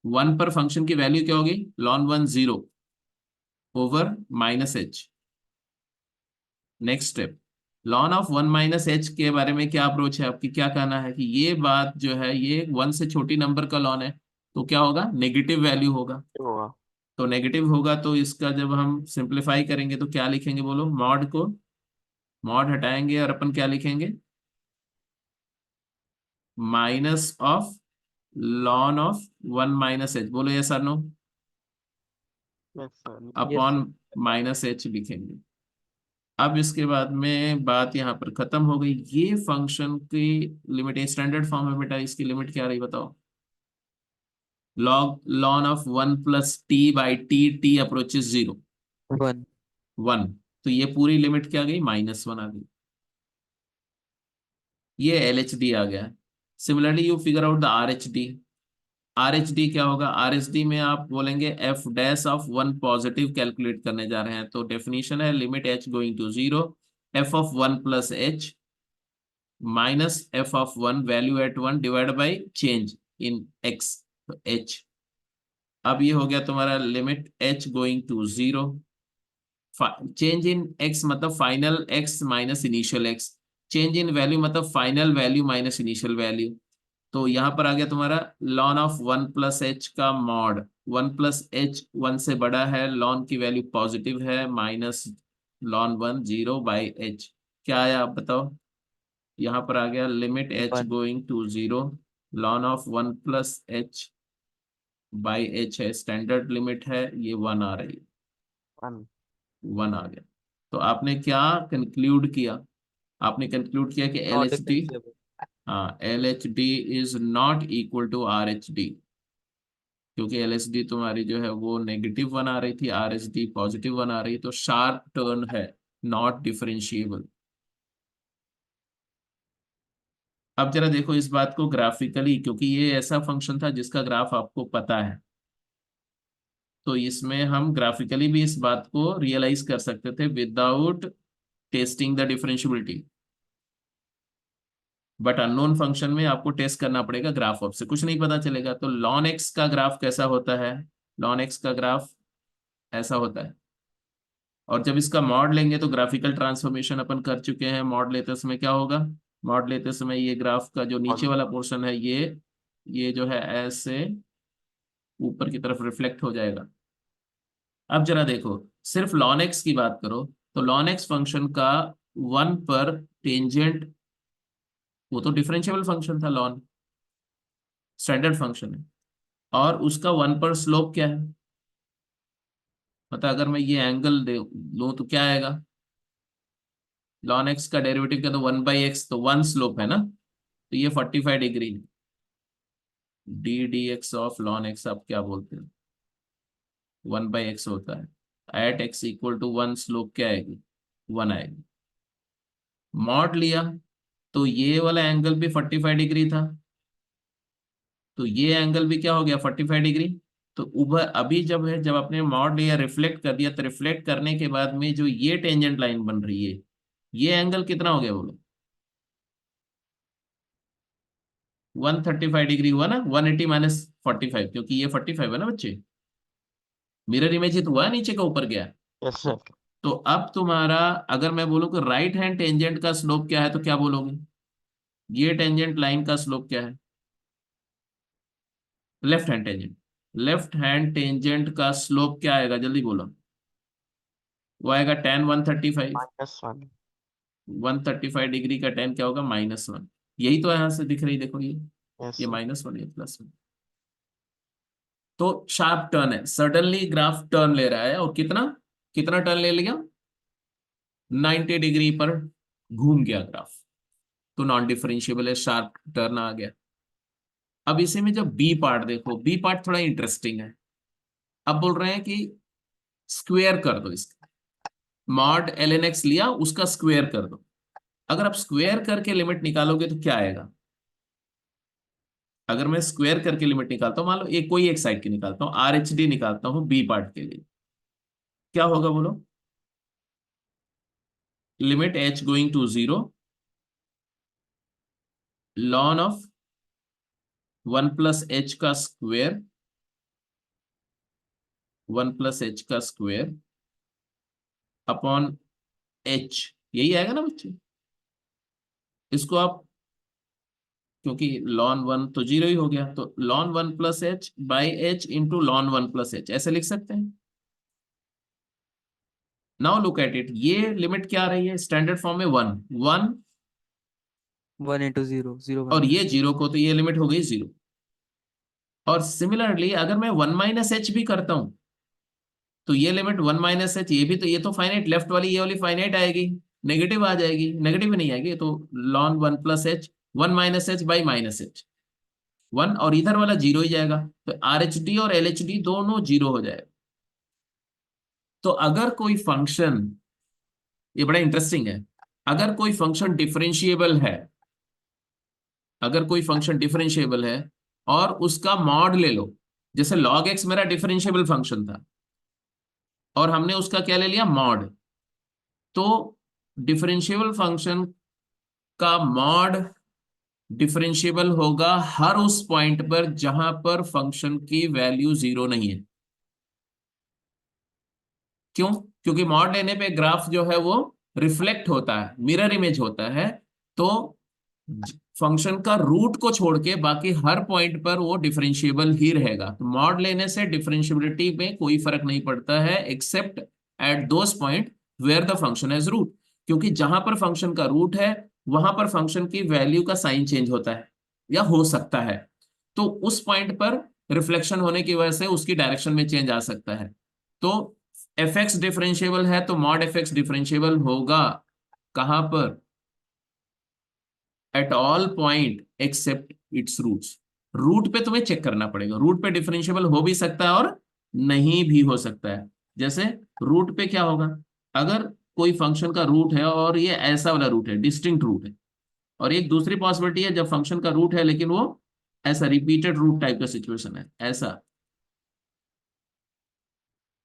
1 पर फंक्शन की वैल्यू क्या होगी? Ln 1 0 over minus h। Next step, ln of 1 minus h के बारे में क्या अप्रोच है आपकी, क्या कहना है कि ये बात जो है ये 1 से छोटी नंबर का लॉन है, तो क्या होगा, नेगेटिव वैल्यू होगा। होगा। तो नेगेटिव होगा तो इसका जब हम सिंप्लीफाई करेंगे तो क्या लिखेंगे बोलो, मॉड को मॉड हटाएंगे और अपन क्या लिखेंगे, minus of ln of 1 minus H, बोलो यस और no, yes sir. Yes upon minus H लिखेंगे। अब इसके बाद में बात यहाँ पर खत्म हो गई। ये फंक्शन की लिमिट स्टैंडर्ड फॉर्म है बेटा, इसकी लिमिट क्या रही बताओ, log lawn of 1 plus T by T, T approaches 0 1 1, तो ये पूरी लिमिट क्या गई, -1 आ गई। ये एल एच डी आ गया। Similarly you figure out the R H D. R H D क्या होगा, आर एच डी में आप बोलेंगे F dash of 1 positive calculate करने जा रहे हैं, तो डेफिनेशन है limit H going to 0, F of 1 plus H minus F of 1 value at 1 divide by change in X, तो एच। अब ये हो गया तुम्हारा limit H going to 0, change in x मतलब final x minus initial x, change in value मतलब final value minus initial value. तो यहाँ पर आ गया तुम्हारा लॉन ऑफ 1 प्लस एच का मॉड, 1 प्लस एच 1 से बड़ा है, लॉन की वैल्यू पॉजिटिव है, माइनस लॉन 1 0 बाई एच, क्या आया आप बताओ, यहाँ पर आ गया limit h 1 going to 0, ln of 1 plus h by H है, स्टैंडर्ड लिमिट है, ये 1 आ रही है, 1। 1 आ गया। तो आपने क्या कंक्लूड किया, आपने कंक्लूड किया कि L not H D, differentiable. हाँ L H D is not equal to R H D, क्योंकि एल एच डी तुम्हारी जो है वो -1 आ रही थी, आर एच डी +1 आ रही, तो शार्प टर्न है, नॉट डिफरेंशिएबल। अब जरा देखो इस बात को ग्राफिकली, क्योंकि ये ऐसा फंक्शन था जिसका ग्राफ आपको पता है, तो इसमें हम ग्राफिकली भी इस बात को रियलाइज कर सकते थे without testing the differentiability, but unknown function में आपको टेस्ट करना पड़ेगा, ग्राफ ऑफ से कुछ नहीं पता चलेगा। तो लॉन एक्स का ग्राफ कैसा होता है, लॉन एक्स का ग्राफ ऐसा होता है, और जब इसका मॉड लेंगे तो ग्राफिकल ट्रांसफॉर्मेशन अपन कर चुके हैं, मॉड लेते समय क्या होगा, मॉड लेते समय ये ग्राफ का जो नीचे 1। वाला पोर्शन है ये जो है ऐसे ऊपर की तरफ रिफ्लेक्ट हो जाएगा। अब जरा देखो, सिर्फ लॉन एक्स की बात करो, तो लॉन एक्स फंक्शन का 1 पर टेंजेंट, वो तो डिफरेंशियबल फंक्शन था, लॉन स्टैंडर्ड फंक्शन है, और उसका 1 पर स्लोप क्या है, मतलब अगर मैं ये एंगल दे लूं तो क्या आएगा, लॉन एक्स का डेरिवेटिव क्या, तो 1/x, तो 1 स्लोप है ना, तो ये 45 डिग्री, D D X of ln X आप क्या बोलते हैं, 1/x होता है, at X equal to 1 slope क्या आएगी, 1 आएगी। मॉड लिया तो ये वाला एंगल भी 45 डिग्री था, तो ये एंगल भी क्या हो गया, 45 डिग्री। तो उभर अभी जब है, जब आपने मॉड लिया रिफ्लेक्ट कर दिया, तो रिफ्लेक्ट करने के बाद में जो ये टेंजेंट लाइन बन रही है, ये एंगल कितना हो गया बोलो, 135 डिग्री हुआ ना, 180 माइनस 45, क्योंकि ये 45 है ना बच्चे, मिरर इमेज ही तो हुआ है, नीचे का ऊपर गया। Yes sir. तो अब तुम्हारा, अगर मैं बोलूं कि राइट हैंड टेंजेंट का स्लोप क्या है, तो क्या बोलोगे, ये टेंजेंट लाइन का स्लोप क्या है, left hand tangent, left hand tangent का स्लोप क्या आएगा, जल्दी बोलो, वो आएगा tan 135, -1। 135 डिग्री का tan क्या होगा, -1, यही तो यहाँ से दिख रही, देखो यस ये सर। -1 ये +1, तो शार्प टर्न है, सडनली ग्राफ टर्न ले रहा है, और कितना कितना टर्न ले लिया, 90 डिग्री पर घूम गया ग्राफ, तो नॉन डिफरेंशिएबल है, शार्प टर्न आ गया। अब इसी में जब बी पार्ट देखो, बी पार्ट थोड़ा इंटरेस्टिंग है। अब बोल रहे हैं कि स्क्वेयर कर दो इसका, मॉड ln x लिया, उसका स्क्वेयर कर दो। अगर आप स्क्वेयर करके लिमिट निकालोगे तो क्या आएगा, अगर मैं स्क्वेयर करके लिमिट निकालता हूं, मान लो एक कोई एक साइड की निकालता हूं, आर एच डी निकालता हूं बी पार्ट के लिए, क्या होगा बोलो, limit H going to 0, ln of 1 plus H का स्क्वेयर, 1 प्लस एच का स्क्वेयर अपॉन एच, यही आएगा ना बच्चे। इसको आप, क्योंकि ln 1 तो 0 ही हो गया, तो ln 1 plus h by H into ln 1 plus H ऐसे लिख सकते हैं। नाउ लुक एट इट, ये लिमिट क्या आ रही है स्टैंडर्ड फॉर्म में 1 1, 1 × 0 0 और ये माइनस 0 को, तो ये लिमिट हो गई 0। और सिमिलरली अगर मैं 1 माइनस एच भी करता हूं तो ये लिमिट 1 माइनस एच, ये भी तो, ये तो फाइनाइट, लेफ्ट वाली ये वाली फाइनाइट आएगी, नेगेटिव आ जाएगी, नेगेटिव नहीं आएगी, तो ln 1 plus h 1 minus H by minus H 1, और इधर वाला 0 ही जाएगा, तो आर एच डी और एल एच डी दोनों 0 हो जाएगा। तो अगर कोई फंक्शन, ये बड़ा इंटरेस्टिंग है, अगर कोई फंक्शन डिफरेंशिएबल है, अगर कोई फंक्शन डिफरेंशिएबल है और उसका मॉड ले लो, जैसे log x मेरा डिफरेंशिएबल फंक्शन था और हमने उसका क्या ले लिया, मॉड, तो डिफरेंशिएबल फंक्शन का मॉड डिफरेंशिएबल होगा हर उस पॉइंट पर जहां पर फंक्शन की वैल्यू 0 नहीं है। क्यों? क्योंकि मॉड लेने पे ग्राफ जो है वो रिफ्लेक्ट होता है, मिरर इमेज होता है, तो फंक्शन का रूट को छोड़ के बाकी हर पॉइंट पर वो डिफरेंशिएबल ही रहेगा। तो मॉड लेने से डिफरेंशिएबिलिटी में कोई फर्क नहीं पड़ता है except at those point where the function has root, क्योंकि जहां पर फंक्शन का रूट है वहां पर फंक्शन की वैल्यू का साइन चेंज होता है या हो सकता है, तो उस पॉइंट पर रिफ्लेक्शन होने की वजह से उसकी डायरेक्शन में चेंज आ सकता है। तो एफ एक्स डिफरेंशिएबल है तो मॉड एफ एक्स डिफरेंशिएबल होगा कहां पर, at all point except its roots. Root पे तुम्हें चेक करना पड़ेगा, रूट पे डिफरेंशिएबल हो भी सकता है और नहीं भी हो सकता है। जैसे रूट पे क्या होगा, अगर कोई फंक्शन का रूट है और ये ऐसा वाला रूट है, डिस्टिंक्ट रूट है, और एक दूसरी पॉसिबिलिटी है जब फंक्शन का रूट है लेकिन वो ऐसा रिपीटेड रूट टाइप का सिचुएशन है, ऐसा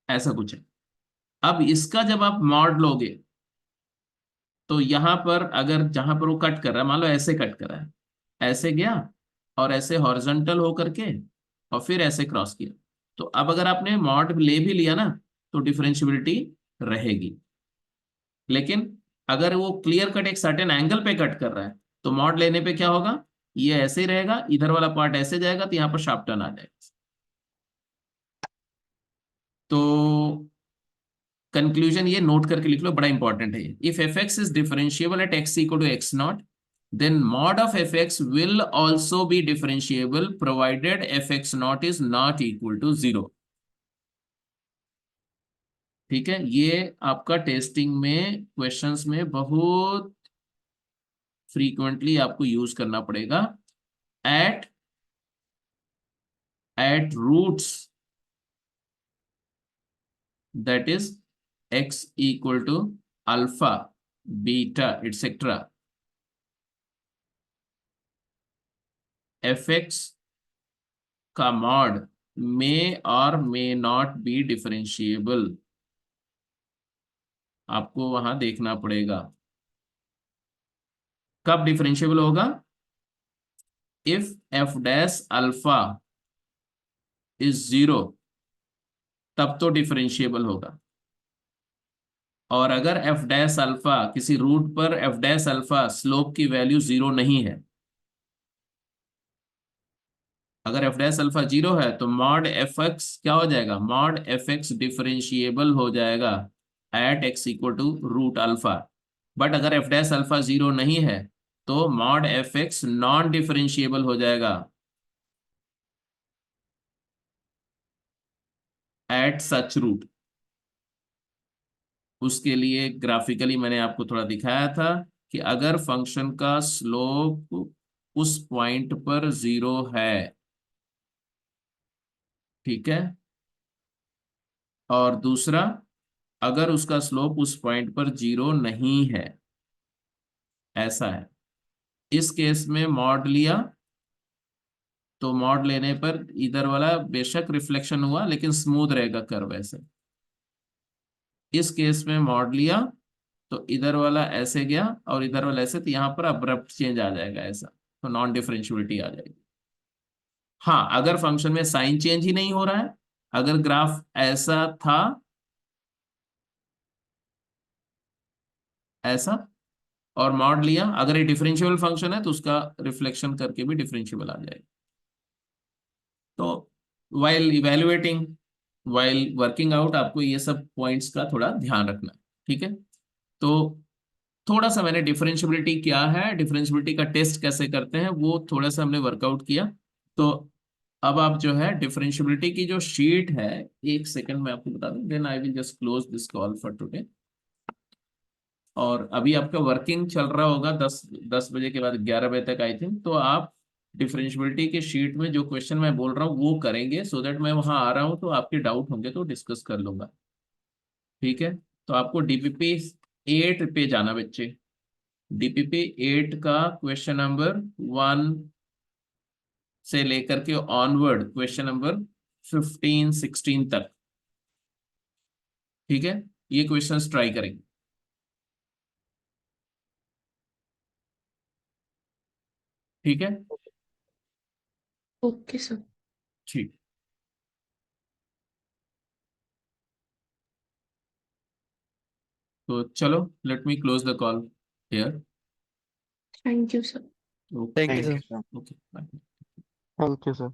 ऐसा कुछ है। अब इसका जब आप मॉड लोगे तो यहां पर अगर जहां पर वो कट कर रहा है, मान लो ऐसे कट कर रहा है, ऐसे गया और ऐसे हॉरिजॉन्टल हो करके और फिर ऐसे क्रॉस किया, तो अब अगर आपने मॉड ले भी लिया ना तो डिफरेंशियबिलिटी रहेगी। लेकिन अगर वो क्लियर कट एक सर्टेन एंगल पे कट कर रहा है तो मॉड लेने पे क्या होगा, ये ऐसे ही रहेगा, इधर वाला पार्ट ऐसे जाएगा, तो यहाँ पर शार्प टर्न आ जाएगा। तो कंक्लूजन ये नोट करके लिख लो, बड़ा इंपॉर्टेंट है। If F x is differentiable at X equal to X not, then mod of fx will also be differentiable provided fx naught is not equal to 0। ठीक है, ये आपका टेस्टिंग में क्वेश्चंस में बहुत फ्रीक्वेंटली आपको यूज करना पड़ेगा। At roots that is x equal to alpha, beta, etc. fx का मॉड may और may not be differentiable, आपको वहां देखना पड़ेगा। कब डिफरेंशिएबल होगा, if F dash alpha is 0, तब तो डिफरेंशिएबल होगा। और अगर एफ डैश अल्फा किसी रूट पर एफ डैश अल्फा स्लोप की वैल्यू 0 नहीं है, अगर एफ डैश अल्फा 0 है तो मॉड एफ एक्स क्या हो जाएगा, मॉड एफ एक्स डिफरेंशिएबल हो जाएगा at X equal to root alpha. But अगर एफ डैश अल्फा 0 नहीं है तो mod F X non differentiable हो जाएगा एट सच रूट। उसके लिए ग्राफिकली मैंने आपको थोड़ा दिखाया था कि अगर फंक्शन का स्लोप उस पॉइंट पर 0 है, ठीक है, और दूसरा अगर उसका स्लोप उस पॉइंट पर 0 नहीं है, ऐसा है, इस केस में मॉड लिया तो मॉड लेने पर इधर वाला बेशक रिफ्लेक्शन हुआ लेकिन स्मूथ रहेगा कर्व ऐसे। इस केस में मॉड लिया तो इधर वाला ऐसे गया और इधर वाला ऐसे, तो यहाँ पर अब्रप्ट चेंज आ जाएगा ऐसा, तो नॉन डिफरेंशियबिलिटी आ जाएगी। हाँ, अगर फंक्शन में साइन चेंज ही नहीं हो रहा है, अगर ग्राफ ऐसा था ऐसा, और मॉड लिया, अगर ये डिफरेंशिएबल फंक्शन है तो उसका रिफ्लेक्शन करके भी डिफरेंशिएबल आ जाएगा। तो while evaluating, while working out, आपको ये सब पॉइंट्स का थोड़ा ध्यान रखना है, ठीक है। तो थोड़ा सा मैंने डिफरेंशियबिलिटी क्या है, डिफरेंशियबिलिटी का टेस्ट कैसे करते हैं, वो थोड़ा सा हमने वर्कआउट किया। तो अब आप जो है डिफरेंशियबिलिटी की जो शीट है, एक सेकंड में आपको बता दूं, then I will just close this call for today. और अभी आपका वर्किंग चल रहा होगा 10 बजे के बाद 11 बजे तक आई थिंक। तो आप डिफरेंशियबिलिटी के शीट में जो क्वेश्चन मैं बोल रहा हूँ वो करेंगे, सो दैट मैं वहां आ रहा हूँ तो आपके डाउट होंगे तो डिस्कस कर लूंगा, ठीक है। तो आपको डीपीपी 8 पे जाना बच्चे। डीपीपी 8 का क्वेश्चन नंबर 1 से लेकर के ऑनवर्ड क्वेश्चन नंबर 15-16 तक, ठीक है। ये क्वेश्चंस ट्राई करेंगे, ठीक है। Okay sir. ठीक, तो चलो, let me close the call here. Thank you sir. Thank okay, you Thank sir. you, sir. Okay, bye. Thank you, sir.